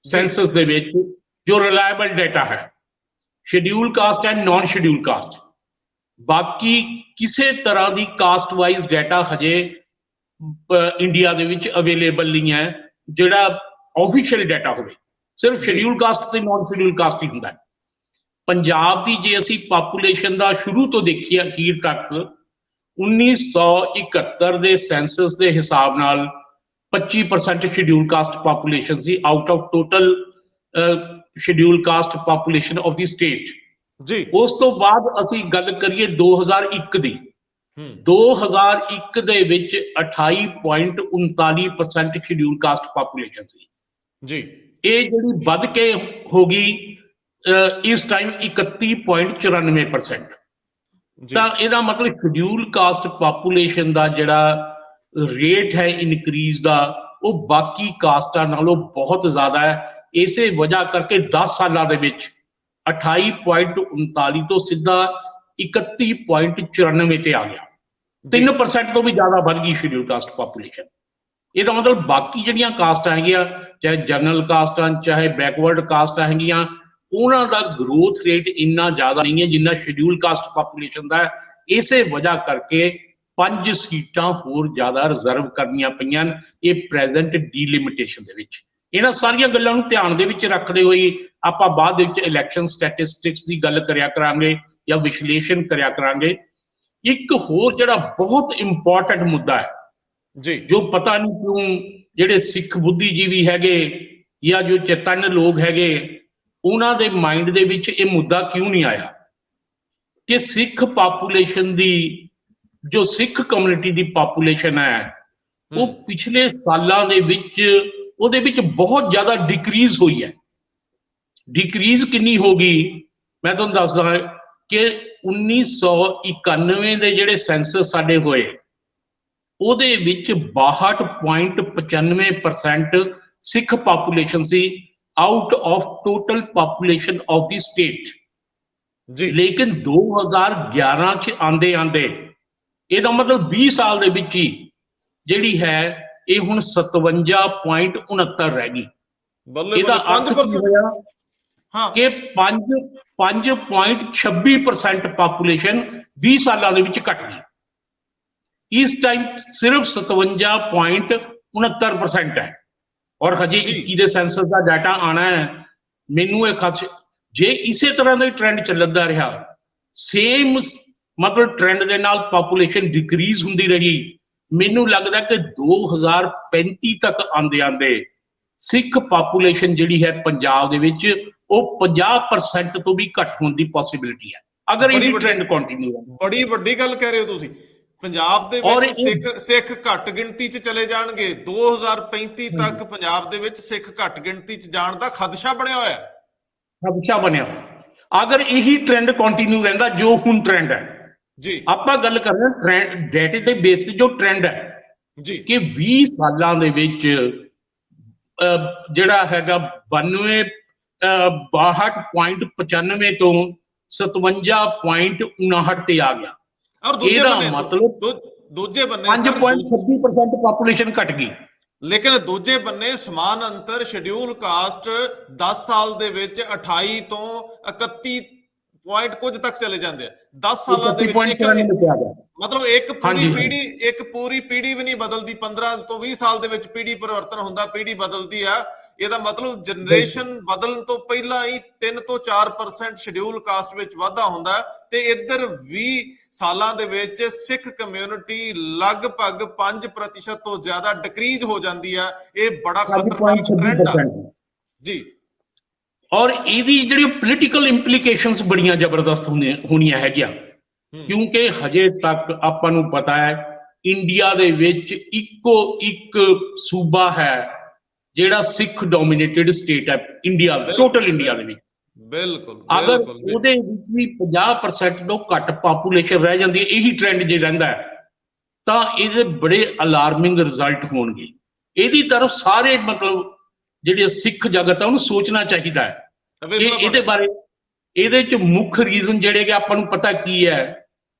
ਸੈਂਸਸ ਦੇ ਵਿੱਚ, ਜੋ ਰਿਲਾਇਬਲ ਡਾਟਾ ਹੈ, schedule caste and non schedule caste. ਬਾਕੀ ਕਿਸੇ ਤਰ੍ਹਾਂ ਦੀ ਕਾਸਟ ਵਾਈਜ਼ ਡਾਟਾ ਹਜੇ ਇੰਡੀਆ ਦੇ ਵਿੱਚ ਅਵੇਲੇਬਲ ਨਹੀਂ ਹੈ, ਜਿਹੜਾ ਆਫੀਸ਼ੀਅਲ ਡਾਟਾ ਹੋਵੇ। ਸਿਰਫ ਸ਼ਡਿਊਲ ਕਾਸਟ ਤੇ ਨਾਨ ਸ਼ਡਿਊਲ ਕਾਸਟ ਹੀ ਹੁੰਦਾ ਹੈ। ਪੰਜਾਬ ਦੀ ਜੇ ਅਸੀਂ ਪਾਪੂਲੇਸ਼ਨ ਦਾ ਸ਼ੁਰੂ ਤੋਂ ਦੇਖੀਏ ਅਖੀਰ ਤੱਕ, 1971 ਦੇ ਸੈਂਸਸ ਦੇ ਹਿਸਾਬ ਨਾਲ 25% ਸ਼ਡਿਊਲ ਕਾਸਟ ਪਾਪੂਲੇਸ਼ਨ ਸੀ out of total schedule caste population of the state ਜੀ। ਉਸ ਤੋਂ ਬਾਅਦ ਅਸੀਂ ਗੱਲ ਕਰੀਏ 2001 ਦੀ, 2001 ਦੇ ਵਿੱਚ 28.39% ਸ਼ਡਿਊਲ ਕਾਸਟ ਪਾਪੂਲੇਸ਼ਨ ਸੀ ਜੀ। ਇਹ ਜਿਹੜੀ ਵੱਧ ਕੇ ਹੋ ਗਈ ਇਸ ਟਾਈਮ 31.94%। ਤਾਂ ਇਹਦਾ ਮਤਲਬ ਸ਼ਡਿਊਲ ਕਾਸਟ ਪਾਪੂਲੇਸ਼ਨ ਦਾ ਜਿਹੜਾ ਰੇਟ ਹੈ ਇਨਕਰੀਜ਼ ਦਾ, ਉਹ ਬਾਕੀ ਕਾਸਟਾਂ ਨਾਲੋਂ ਬਹੁਤ ਜ਼ਿਆਦਾ ਹੈ। ਇਸੇ ਵਜ੍ਹਾ ਕਰਕੇ 10 ਸਾਲਾਂ ਦੇ ਵਿੱਚ 28.39 ਤੋਂ ਸਿੱਧਾ 31.94 ਤੇ ਆ ਗਿਆ। 3% ਤੋਂ ਵੀ ਜ਼ਿਆਦਾ ਵੱਧ ਗਈ ਸ਼ਡਿਊਲ ਕਾਸਟ ਪਾਪੂਲੇਸ਼ਨ। ਇਹਦਾ ਮਤਲਬ ਬਾਕੀ ਜਿਹੜੀਆਂ ਕਾਸਟਾਂ ਹੈਗੀਆਂ, ਚਾਹੇ ਜਨਰਲ ਕਾਸਟਾਂ, ਚਾਹੇ ਬੈਕਵਰਡ ਕਾਸਟਾਂ ਹੈਗੀਆਂ, ਉਹਨਾਂ ਦਾ ਗਰੋਥ ਰੇਟ ਇੰਨਾ ਜ਼ਿਆਦਾ ਨਹੀਂ ਹੈ ਜਿੰਨਾ ਸ਼ਡਿਊਲ ਕਾਸਟ ਪਾਪੂਲੇਸ਼ਨ ਦਾ ਹੈ। ਇਸੇ ਵਜ੍ਹਾ ਕਰਕੇ 5 ਸੀਟਾਂ ਹੋਰ ਜ਼ਿਆਦਾ ਰਿਜ਼ਰਵ ਕਰਨੀਆਂ ਪਈਆਂ ਇਹ ਪ੍ਰੈਜ਼ੈਂਟ ਡੀਲਿਮਿਟੇਸ਼ਨ ਦੇ ਵਿੱਚ। ਇਹਨਾਂ ਸਾਰੀਆਂ ਗੱਲਾਂ ਨੂੰ ਧਿਆਨ ਦੇ ਵਿੱਚ ਰੱਖਦੇ ਹੋਏ ਆਪਾਂ ਬਾਅਦ ਵਿੱਚ ਇਲੈਕਸ਼ਨ ਸਟੈਟਿਸਟਿਕਸ ਦੀ ਗੱਲ ਕਰਿਆ ਕਰਾਂਗੇ ਜਾਂ ਵਿਸ਼ਲੇਸ਼ਣ ਕਰਿਆ ਕਰਾਂਗੇ। ਇੱਕ ਹੋਰ ਜਿਹੜਾ ਬਹੁਤ ਇੰਪੋਰਟੈਂਟ ਮੁੱਦਾ ਹੈ ਜੀ, ਜੋ ਪਤਾ ਨਹੀਂ ਕਿਉਂ ਜਿਹੜੇ ਸਿੱਖ ਬੁੱਧੀਜੀਵੀ ਹੈਗੇ ਜਾਂ ਜੋ ਚੇਤਨ ਲੋਕ ਹੈਗੇ, ਉਹਨਾਂ ਦੇ ਮਾਈਂਡ ਦੇ ਵਿੱਚ ਇਹ ਮੁੱਦਾ ਕਿਉਂ ਨਹੀਂ ਆਇਆ ਕਿ ਸਿੱਖ ਪਾਪੂਲੇਸ਼ਨ ਦੀ, ਜੋ ਸਿੱਖ ਕਮਿਊਨਿਟੀ ਦੀ ਪਾਪੂਲੇਸ਼ਨ ਹੈ, ਉਹ ਪਿਛਲੇ ਸਾਲਾਂ ਦੇ ਵਿੱਚ ਉਹਦੇ ਵਿੱਚ ਬਹੁਤ ਜ਼ਿਆਦਾ ਡਿਕਰੀਜ਼ ਹੋਈ ਹੈ। ਡਿਕਰੀਜ਼ ਕਿੰਨੀ ਹੋ ਗਈ ਮੈਂ ਤੁਹਾਨੂੰ ਦੱਸਦਾ ਕਿ 1991 ਦੇ ਜਿਹੜੇ ਸੈਂਸਸ ਸਾਡੇ ਹੋਏ, ਉਹਦੇ ਵਿੱਚ 62.95% ਸਿੱਖ ਪਾਪੂਲੇਸ਼ਨ ਸੀ out of total population of the state ਜੀ। ਲੇਕਿਨ 2011 ਚ ਆਂਦੇ ਇਹਦਾ ਮਤਲਬ 20 ਸਾਲ ਦੇ ਵਿੱਚ ਹੀ ਜਿਹੜੀ ਹੈ ਇਹ ਹੁਣ 57.69 ਰਹਿ ਗਈ। ਇਹਦਾ ਅਰਥ ਕੀ ਹੋਇਆ ਕਿ 5.26% ਪਾਪੂਲੇਸ਼ਨ 20 ਸਾਲਾਂ ਦੇ ਵਿੱਚ ਘਟ ਗਈ। ਇਸ ਟਾਈਮ ਸਿਰਫ 57.69% ਹੈ ਔਰ ਹਜੇ 21 ਦੇ ਸੈਂਸਸ ਦਾ ਡਾਟਾ ਆਣਾ ਹੈ। ਮੈਨੂੰ ਇਹ ਖਦਸ਼ਾ, ਜੇ ਇਸੇ ਤਰ੍ਹਾਂ ਦਾ ਟ੍ਰੈਂਡ ਚੱਲਦਾ ਰਿਹਾ, ਸੇਮ ਮਤਲਬ ਟ੍ਰੈਂਡ ਦੇ ਨਾਲ ਪਾਪੂਲੇਸ਼ਨ ਡਿਕਰੀਜ਼ ਹੁੰਦੀ ਰਹੀ, ਮੈਨੂੰ ਲੱਗਦਾ ਕਿ 2035 ਤੱਕ ਆਂਦੇ ਸਿੱਖ ਪਾਪੂਲੇਸ਼ਨ ਜਿਹੜੀ ਹੈ ਪੰਜਾਬ ਦੇ ਵਿੱਚ ਉਹ 50% ਤੋਂ ਵੀ ਘੱਟ ਹੋਣ ਦੀ ਪੋਸਿਬਿਲਿਟੀ ਹੈ ਅਗਰ ਇਹ ਟ੍ਰੈਂਡ ਕੰਟੀਨਿਊ ਹੈ। ਬੜੀ ਵੱਡੀ ਗੱਲ ਕਹਿ ਰਹੇ ਹੋ ਤੁਸੀਂ। ਪੰਜਾਬ ਦੇ ਵਿੱਚ ਸਿੱਖ ਘੱਟ ਗਿਣਤੀ 'ਚ ਚਲੇ ਜਾਣਗੇ। 2035 ਤੱਕ ਪੰਜਾਬ ਦੇ ਵਿੱਚ ਸਿੱਖ ਘੱਟ ਗਿਣਤੀ 'ਚ ਜਾਣ ਦਾ ਖਦਸ਼ਾ ਬਣਿਆ ਹੋਇਆ। ਅਗਰ ਇਹੀ ਟ੍ਰੈਂਡ ਕੰਟੀਨਿਊ ਰਹਿੰਦਾ ਜੋ ਹੁਣ ਟ੍ਰੈਂਡ ਹੈ ਜੀ, ਆਪਾਂ ਗੱਲ ਕਰ ਰਹੇ ਹਾਂ ਡਾਟੇ ਦੇ ਬੇਸ ਤੇ ਜੋ ਟ੍ਰੈਂਡ ਹੈ, ਜੀ ਕਿ 20 ਸਾਲਾਂ ਦੇ ਵਿੱਚ ਜਿਹੜਾ ਹੈਗਾ 62.95 ਤੋਂ 57.59 ਤੇ ਆ ਗਿਆ। ਔਰ ਦੂਜੇ ਇਹਦਾ ਬੰਨੇ ਮਤਲਬ ਦੂਜੇ ਬੰਨੇ ਸਰ 5.26% ਪਾਪੂਲੇਸ਼ਨ ਘਟ ਗਈ। ਲੇਕਿਨ ਦੂਜੇ ਬੰਨੇ ਸਮਾਨ ਅੰਤਰ ਸ਼ਡਿਊਲ ਕਾਸਟ 10 ਸਾਲ ਦੇ ਵਿੱਚ 28 ਤੋਂ 31 ਪੁਆਇੰਟ ਕੁਝ ਤੱਕ ਚਲੇ ਜਾਂਦੇ ਆ 10 ਸਾਲਾਂ ਦੇ ਵਿੱਚ। ਮਤਲਬ ਇੱਕ ਪੂਰੀ ਪੀੜ੍ਹੀ ਵੀ ਨਹੀਂ ਬਦਲਦੀ। 15 ਤੋਂ 20 ਸਾਲ ਦੇ ਵਿੱਚ ਪੀੜ੍ਹੀ ਪਰਿਵਰਤਨ ਹੁੰਦਾ, ਪੀੜ੍ਹੀ ਬਦਲਦੀ ਆ। ਇਹਦਾ ਮਤਲਬ ਜਨਰੇਸ਼ਨ ਬਦਲਣ ਤੋਂ ਪਹਿਲਾਂ ਹੀ 3 ਤੋਂ 4% ਸ਼ਡਿਊਲ ਕਾਸਟ ਵਿੱਚ ਵਾਧਾ ਹੁੰਦਾ ਤੇ ਇੱਧਰ 20 ਸਾਲਾਂ ਦੇ ਵਿੱਚ ਸਿੱਖ ਕਮਿਊਨਿਟੀ ਲਗਭਗ 5% ਤੋਂ ਜ਼ਿਆਦਾ ਡਿਕਰੀਜ਼ ਹੋ ਜਾਂਦੀ ਆ। ਇਹ ਬੜਾ ਖਤਰਨਾਕ ਟ੍ਰੈਂਡ ਆ ਜੀ। ਔਰ ਇਹਦੀ ਜਿਹੜੀ ਪੋਲੀਟੀਕਲ ਇੰਪਲੀਕੇਸ਼ਨਸ ਬੜੀਆਂ ਜ਼ਬਰਦਸਤ ਹੋਣੀਆਂ ਹੈਗੀਆਂ, ਕਿਉਂਕਿ ਹਜੇ ਤੱਕ ਆਪਾਂ ਨੂੰ ਪਤਾ ਹੈ ਇੰਡੀਆ ਦੇ ਵਿੱਚ ਇੱਕੋ ਇੱਕ ਸੂਬਾ ਹੈ ਜਿਹੜਾ ਸਿੱਖ ਡੋਮੀਨੇਟਡ ਸਟੇਟ ਹੈ ਇੰਡੀਆ, ਟੋਟਲ ਇੰਡੀਆ ਦੇ ਵਿੱਚ। ਬਿਲਕੁਲ ਅਗਰ ਉਹਦੇ ਵਿੱਚ ਵੀ 50% ਤੋਂ ਘੱਟ ਪਾਪੂਲੇਸ਼ਨ ਰਹਿ ਜਾਂਦੀ ਹੈ, ਇਹੀ ਟ੍ਰੈਂਡ ਜੇ ਰਹਿੰਦਾ ਹੈ, ਤਾਂ ਇਹਦੇ ਬੜੇ ਅਲਾਰਮਿੰਗ ਰਿਜ਼ਲਟ ਹੋਣਗੇ। ਇਹਦੀ ਤਰਫ ਸਾਰੇ ਮਤਲਬ ਜਿਹੜੇ ਸਿੱਖ ਜਗਤ ਹੈ ਉਹਨੂੰ ਸੋਚਣਾ ਚਾਹੀਦਾ ਹੈ ਕਿ ਇਹਦੇ ਬਾਰੇ। ਇਹਦੇ ਚ ਮੁੱਖ ਰੀਜ਼ਨ ਜਿਹੜੇ ਕਿ ਆਪਾਂ ਨੂੰ ਪਤਾ ਕੀ ਹੈ,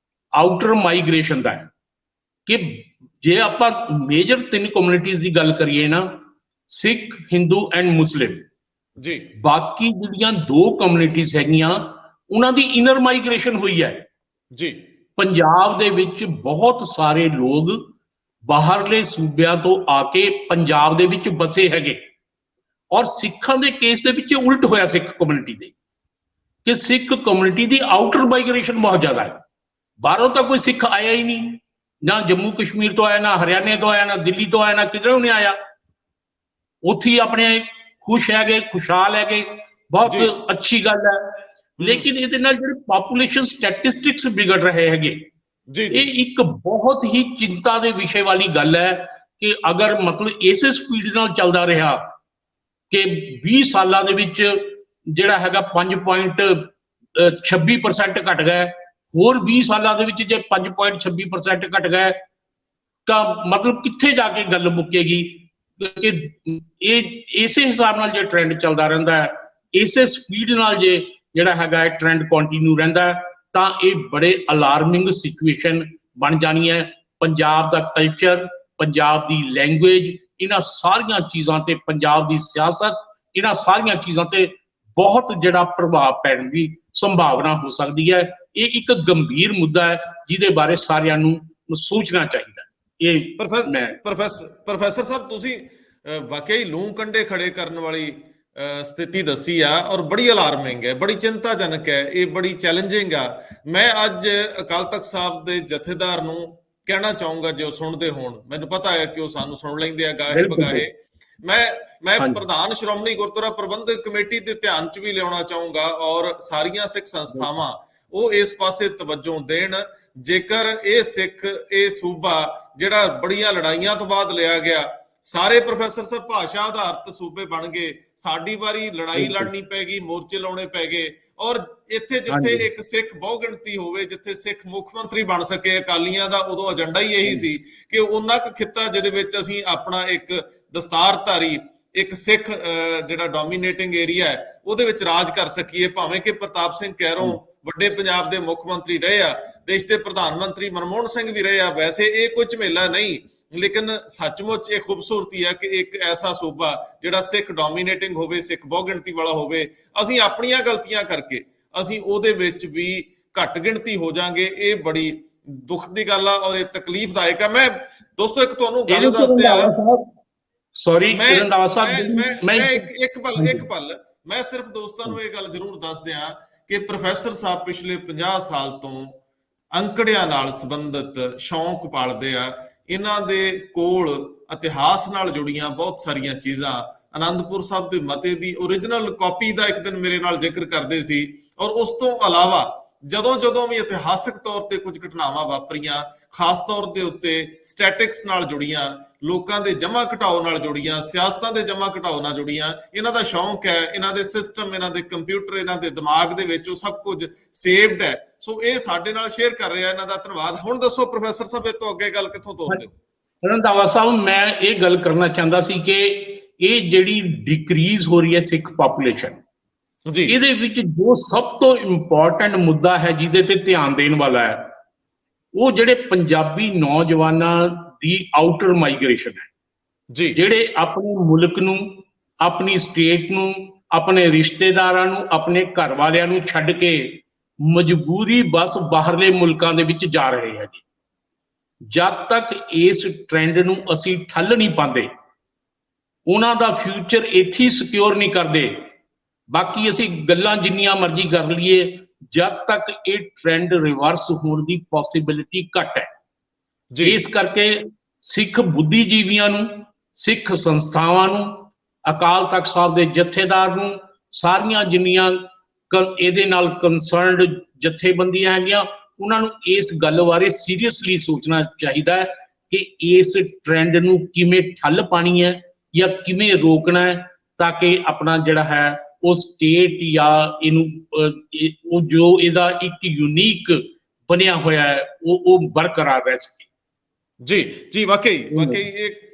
ਆਊਟਰ ਮਾਈਗ੍ਰੇਸ਼ਨ ਦਾ ਹੈ। ਕਿ ਜੇ ਆਪਾਂ ਮੇਜਰ 3 ਕਮਿਊਨਿਟੀਜ਼ ਦੀ ਗੱਲ ਕਰੀਏ ਨਾ, ਸਿੱਖ, ਹਿੰਦੂ ਐਂਡ ਮੁਸਲਿਮ ਜੀ, ਬਾਕੀ ਜਿਹੜੀਆਂ 2 ਕਮਿਊਨਿਟੀਜ਼ ਹੈਗੀਆਂ ਉਹਨਾਂ ਦੀ ਇਨਰ ਮਾਈਗ੍ਰੇਸ਼ਨ ਹੋਈ ਹੈ ਜੀ। ਪੰਜਾਬ ਦੇ ਵਿੱਚ ਬਹੁਤ ਸਾਰੇ ਲੋਕ ਬਾਹਰਲੇ ਸੂਬਿਆਂ ਤੋਂ ਆ ਕੇ ਪੰਜਾਬ ਦੇ ਵਿੱਚ ਵਸੇ ਹੈਗੇ। ਔਰ ਸਿੱਖਾਂ ਦੇ ਕੇਸ ਦੇ ਵਿੱਚ ਉਲਟ ਹੋਇਆ ਸਿੱਖ ਕਮਿਊਨਿਟੀ ਦੇ, ਕਿ ਸਿੱਖ ਕਮਿਊਨਿਟੀ ਦੀ ਆਊਟਰ ਮਾਈਗ੍ਰੇਸ਼ਨ ਬਹੁਤ ਜ਼ਿਆਦਾ ਹੈ। ਬਾਹਰੋਂ ਤਾਂ ਕੋਈ ਸਿੱਖ ਆਇਆ ਹੀ ਨਹੀਂ, ਨਾ ਜੰਮੂ ਕਸ਼ਮੀਰ ਤੋਂ ਆਇਆ, ਨਾ ਹਰਿਆਣੇ ਤੋਂ ਆਇਆ, ਨਾ ਦਿੱਲੀ ਤੋਂ ਆਇਆ, ਨਾ ਕਿਧਰੋਂ ਨਹੀਂ ਆਇਆ। ਉੱਥੇ ਹੀ ਆਪਣੇ ਖੁਸ਼ ਹੈਗੇ, ਖੁਸ਼ਹਾਲ ਹੈਗੇ, ਬਹੁਤ ਅੱਛੀ ਗੱਲ ਹੈ। ਲੇਕਿਨ ਇਹਦੇ ਨਾਲ ਜਿਹੜੇ ਪਾਪੂਲੇਸ਼ਨ ਸਟੈਟਿਸਟਿਕਸ ਵਿਗੜ ਰਹੇ ਹੈਗੇ, ਇਹ ਇੱਕ ਬਹੁਤ ਹੀ ਚਿੰਤਾ ਦੇ ਵਿਸ਼ੇ ਵਾਲੀ ਗੱਲ ਹੈ ਕਿ ਅਗਰ ਮਤਲਬ ਇਸੇ ਸਪੀਡ ਨਾਲ ਚੱਲਦਾ ਰਿਹਾ ਕਿ 20 ਸਾਲਾਂ ਦੇ ਵਿੱਚ ਜਿਹੜਾ ਹੈਗਾ 5.26% ਘਟ ਗਿਆ, ਹੋਰ 20 ਸਾਲਾਂ ਦੇ ਵਿੱਚ ਜੇ 5.26% ਘਟ ਗਏ ਤਾਂ ਮਤਲਬ ਕਿੱਥੇ ਜਾ ਕੇ ਗੱਲ ਮੁੱਕੇਗੀ। ਕਿ ਇਹ ਇਸੇ ਹਿਸਾਬ ਨਾਲ ਜੇ ਟ੍ਰੈਂਡ ਚੱਲਦਾ ਰਹਿੰਦਾ ਹੈ, ਇਸੇ ਸਪੀਡ ਨਾਲ ਜੇ ਜਿਹੜਾ ਹੈਗਾ ਇਹ ਟ੍ਰੈਂਡ ਕੰਟੀਨਿਊ ਰਹਿੰਦਾ ਤਾਂ ਇਹ ਬੜੇ ਅਲਾਰਮਿੰਗ ਸਿਚੁਏਸ਼ਨ ਬਣ ਜਾਣੀ ਹੈ। ਪੰਜਾਬ ਦਾ ਕਲਚਰ, ਪੰਜਾਬ ਦੀ ਲੈਂਗੁਏਜ, ਇਹਨਾਂ ਸਾਰੀਆਂ ਚੀਜ਼ਾਂ ਤੇ, ਪੰਜਾਬ ਦੀ ਸਿਆਸਤ, ਇਹਨਾਂ ਸਾਰੀਆਂ ਚੀਜ਼ਾਂ ਤੇ ਬਹੁਤ ਜਿਹੜਾ ਪ੍ਰਭਾਵ ਪੈਣ ਦੀ ਸੰਭਾਵਨਾ ਹੋ ਸਕਦੀ ਹੈ। ਇਹ ਇੱਕ ਗੰਭੀਰ ਮੁੱਦਾ ਹੈ ਜਿਹਦੇ ਬਾਰੇ ਸਾਰਿਆਂ ਨੂੰ ਸੋਚਣਾ ਚਾਹੀਦਾ। ਇਹ ਪ੍ਰੋਫੈਸਰ ਸਾਹਿਬ, ਤੁਸੀਂ ਵਾਕਈ ਲੂੰ ਕੰਡੇ ਖੜੇ ਕਰਨ ਵਾਲੀ ਸਥਿਤੀ ਦੱਸੀ ਆ ਔਰ ਬੜੀ ਅਲਾਰਮਿੰਗ ਹੈ, ਬੜੀ ਚਿੰਤਾਜਨਕ ਹੈ, ਇਹ ਬੜੀ ਚੈਲੰਜਿੰਗ ਆ। ਮੈਂ ਅੱਜ ਅਕਾਲ ਤਖਤ ਸਾਹਿਬ ਦੇ ਜਥੇਦਾਰ ਨੂੰ ਕਹਿਣਾ ਚਾਹੂੰਗਾ, ਜੇ ਉਹ ਸੁਣਦੇ ਹੋਣ, ਮੈਨੂੰ ਪਤਾ ਹੈ ਕਿ ਉਹ ਸਾਨੂੰ ਸੁਣ ਲੈਂਦੇ ਆ ਗਾਹੇ ਬਗਾਹੇ, ਮੈਂ ਪ੍ਰਧਾਨ ਸ਼੍ਰੋਮਣੀ ਗੁਰਦੁਆਰਾ ਪ੍ਰਬੰਧਕ ਕਮੇਟੀ ਦੇ ਧਿਆਨ 'ਚ ਵੀ ਲਿਆਉਣਾ ਚਾਹੂੰਗਾ ਔਰ ਸਾਰੀਆਂ ਸਿੱਖ ਸੰਸਥਾਵਾਂ ਉਹ ਇਸ ਪਾਸੇ ਤਵੱਜੋ ਦੇਣ। ਜੇਕਰ ਇਹ ਸੂਬਾ ਜਿਹੜਾ ਬੜੀਆਂ ਲੜਾਈਆਂ ਤੋਂ ਬਾਅਦ ਲਿਆ ਗਿਆ, ਸਾਰੇ ਪ੍ਰੋਫੈਸਰ ਸਾਹਿਬ ਭਾਸ਼ਾ ਆਧਾਰਿਤ ਸੂਬੇ ਬਣ ਗਏ, ਸਾਡੀ ਵਾਰੀ ਲੜਾਈ ਲੜਨੀ ਪੈ ਗਈ, ਮੋਰਚੇ ਲਾਉਣੇ ਪੈ ਗਏ। ਔਰ ਇੱਥੇ ਜਿੱਥੇ ਇੱਕ ਸਿੱਖ ਬਹੁ ਗਿਣਤੀ ਹੋਵੇ, ਜਿੱਥੇ ਸਿੱਖ ਮੁੱਖ ਮੰਤਰੀ ਬਣ ਸਕੇ, ਅਕਾਲੀਆਂ ਦਾ ਉਦੋਂ ਏਜੰਡਾ ਹੀ ਇਹੀ ਸੀ ਕਿ ਉਹਨਾਂ ਕੁ ਖਿੱਤਾ ਜਿਹਦੇ ਵਿੱਚ ਅਸੀਂ ਆਪਣਾ ਇੱਕ ਦਸਤਾਰਧਾਰੀ, ਇੱਕ ਸਿੱਖ ਜਿਹੜਾ ਡੋਮੀਨੇਟਿੰਗ ਏਰੀਆ ਹੈ ਉਹਦੇ ਵਿੱਚ ਰਾਜ ਕਰ ਸਕੀਏ। ਭਾਵੇਂ ਕਿ ਪ੍ਰਤਾਪ ਸਿੰਘ ਕੈਰੋਂ ਵੱਡੇ ਪੰਜਾਬ ਦੇ ਮੁੱਖ ਮੰਤਰੀ ਰਹੇ ਆ, ਦੇਸ਼ ਦੇ ਪ੍ਰਧਾਨ ਮੰਤਰੀ ਮਨਮੋਹਨ ਸਿੰਘ ਵੀ ਰਹੇ ਆ। ਵੈਸੇ ਇਹ ਕੋਈ ਝਮੇਲਾ ਨਹੀਂ, ਲੇਕਿਨ ਸੱਚਮੁੱਚ ਇਹ ਖੂਬਸੂਰਤੀ ਹੈ ਕਿ ਇੱਕ ਐਸਾ ਸੂਬਾ ਜਿਹੜਾ ਸਿੱਖ ਡੋਮੀਨੇਟਿੰਗ ਹੋਵੇ, ਸਿੱਖ ਬਹੁ ਗਿਣਤੀ ਵਾਲਾ ਹੋਵੇ। ਅਸੀਂ ਆਪਣੀਆਂ ਗਲਤੀਆਂ ਕਰਕੇ ਅਸੀਂ ਉਹਦੇ ਵਿੱਚ ਵੀ ਘੱਟ ਗਿਣਤੀ ਹੋ ਜਾਾਂਗੇ। ਇਹ ਬੜੀ ਦੁੱਖ ਦੀ ਗੱਲ ਆ ਔਰ ਇਹ ਤਕਲੀਫਦਾਇਕ ਆ। ਮੈਂ ਦੋਸਤੋ ਇੱਕ ਤੁਹਾਨੂੰ ਗੱਲ ਦੱਸਦੇ ਆ, ਇੱਕ ਪਲ ਮੈਂ ਸਿਰਫ ਦੋਸਤਾਂ ਨੂੰ ਇਹ ਗੱਲ ਜ਼ਰੂਰ ਦੱਸ ਦਿਆਂ ਕਿ ਪ੍ਰੋਫੈਸਰ ਸਾਹਿਬ ਪਿਛਲੇ 50 ਸਾਲ ਤੋਂ ਅੰਕੜਿਆਂ ਨਾਲ ਸੰਬੰਧਿਤ ਸ਼ੌਂਕ ਪਾਲਦੇ ਆ। ਇਹਨਾਂ ਦੇ ਕੋਲ ਇਤਿਹਾਸ ਨਾਲ ਜੁੜੀਆਂ ਬਹੁਤ ਸਾਰੀਆਂ ਚੀਜ਼ਾਂ, ਆਨੰਦਪੁਰ ਸਾਹਿਬ ਦੇ ਮਤੇ ਦੀ ਓਰੀਜਨਲ ਕਾਪੀ ਦਾ ਇੱਕ ਦਿਨ ਮੇਰੇ ਨਾਲ ਜ਼ਿਕਰ ਕਰਦੇ ਸੀ। ਔਰ ਉਸ ਤੋਂ ਇਲਾਵਾ ਜਦੋਂ ਵੀ ਇਤਿਹਾਸਕ ਤੌਰ ਤੇ ਕੁਝ ਘਟਨਾਵਾਂ ਵਾਪਰੀਆਂ, ਖਾਸ ਤੌਰ ਦੇ ਉੱਤੇ ਸਟੈਟਿਕਸ ਨਾਲ ਜੁੜੀਆਂ, ਲੋਕਾਂ ਦੇ ਜਮਾ ਘਟਾਓ ਨਾਲ ਜੁੜੀਆਂ, ਸਿਆਸਤਾਂ ਦੇ ਜਮਾ ਘਟਾਓ ਨਾਲ ਜੁੜੀਆਂ, ਇਹਨਾਂ ਦਾ ਸ਼ੌਂਕ ਹੈ। ਇਹਨਾਂ ਦੇ ਸਿਸਟਮ, ਇਹਨਾਂ ਦੇ ਕੰਪਿਊਟਰ, ਇਹਨਾਂ ਦੇ ਦਿਮਾਗ ਦੇ ਵਿੱਚ ਉਹ ਸਭ ਕੁਝ ਸੇਵਡ ਹੈ। ਸੋ ਇਹ ਸਾਡੇ ਨਾਲ ਸ਼ੇਅਰ ਕਰ ਰਿਹਾ, ਇਹਨਾਂ ਦਾ ਧੰਨਵਾਦ। ਹੁਣ ਦੱਸੋ ਪ੍ਰੋਫੈਸਰ ਸਾਹਿਬ, ਇਹ ਤੋਂ ਅੱਗੇ ਗੱਲ ਕਿੱਥੋਂ ਤੋਰਦੇ ਹੋ? ਰੰਧਾਵਾ ਸਾਹਿਬ, ਮੈਂ ਇਹ ਗੱਲ ਕਰਨਾ ਚਾਹੁੰਦਾ ਸੀ ਕਿ ਇਹ ਜਿਹੜੀ ਡਿਕਰੀਜ਼ ਹੋ ਰਹੀ ਹੈ ਸਿੱਖ ਪਾਪੂਲੇਸ਼ਨ, ਜੀ ਇਹਦੇ ਵਿੱਚ ਜੋ ਸਭ ਤੋਂ ਇੰਪੋਰਟੈਂਟ ਮੁੱਦਾ ਹੈ ਜਿਹਦੇ ਤੇ ਧਿਆਨ ਦੇਣ ਵਾਲਾ ਹੈ, ਉਹ ਜਿਹੜੇ ਪੰਜਾਬੀ ਨੌਜਵਾਨਾਂ ਦੀ ਆਊਟਰ ਮਾਈਗ੍ਰੇਸ਼ਨ ਹੈ, ਜੀ ਜਿਹੜੇ ਆਪਣੇ ਮੁਲਕ ਨੂੰ, ਆਪਣੀ ਸਟੇਟ ਨੂੰ, ਆਪਣੇ ਰਿਸ਼ਤੇਦਾਰਾਂ ਨੂੰ, ਆਪਣੇ ਘਰ ਵਾਲਿਆਂ ਨੂੰ ਛੱਡ ਕੇ ਮਜਬੂਰੀ ਬਸ ਬਾਹਰਲੇ ਮੁਲਕਾਂ ਦੇ ਵਿੱਚ ਜਾ ਰਹੇ ਹੈਗੇ। ਜਦ ਤੱਕ ਇਸ ਟ੍ਰੈਂਡ ਨੂੰ ਅਸੀਂ ਠੱਲ ਨਹੀਂ ਪਾਉਂਦੇ, ਉਹਨਾਂ ਦਾ ਫਿਊਚਰ ਇੱਥੇ ਹੀ ਸਿਕਿਉਰ ਨਹੀਂ ਕਰਦੇ, ਬਾਕੀ ਅਸੀਂ ਗੱਲਾਂ ਜਿੰਨੀਆਂ ਮਰਜ਼ੀ ਕਰ ਲਈਏ, ਜਦ ਤੱਕ ਇਹ ਟ੍ਰੈਂਡ ਰਿਵਰਸ ਹੋਣ ਦੀ ਪੋਸੀਬਿਲਿਟੀ ਘੱਟ ਹੈ। ਜੀ ਇਸ ਕਰਕੇ ਸਿੱਖ ਬੁੱਧੀਜੀਵੀਆਂ ਨੂੰ, ਸਿੱਖ ਸੰਸਥਾਵਾਂ ਨੂੰ, ਅਕਾਲ ਤਖਤ ਸਾਹਿਬ ਦੇ ਜਥੇਦਾਰ ਨੂੰ, ਸਾਰੀਆਂ ਜਿੰਨੀਆਂ ਇਹਦੇ ਨਾਲ ਕੰਸਰਨਡ ਜਥੇਬੰਦੀਆਂ ਹੈਗੀਆਂ, ਉਹਨਾਂ ਨੂੰ ਇਸ ਗੱਲ ਬਾਰੇ ਸੀਰੀਅਸਲੀ ਸੋਚਣਾ ਚਾਹੀਦਾ ਹੈ ਕਿ ਇਸ ਟ੍ਰੈਂਡ ਨੂੰ ਕਿਵੇਂ ਠੱਲ ਪਾਣੀ ਹੈ ਜਾਂ ਕਿਵੇਂ ਰੋਕਣਾ ਹੈ, ਤਾਂ ਕਿ ਆਪਣਾ ਜਿਹੜਾ ਹੈ ਉਹ ਸਟੇਟ ਜਾਂ ਇਹਨੂੰ ਉਹ ਜੋ ਇਹਦਾ ਇੱਕ ਯੂਨੀਕ ਬਣਿਆ ਹੋਇਆ ਹੈ ਉਹ ਬਰਕਰਾਰ ਰਹਿ ਸਕੇ। ਜੀ ਜੀ ਵਾਕਈ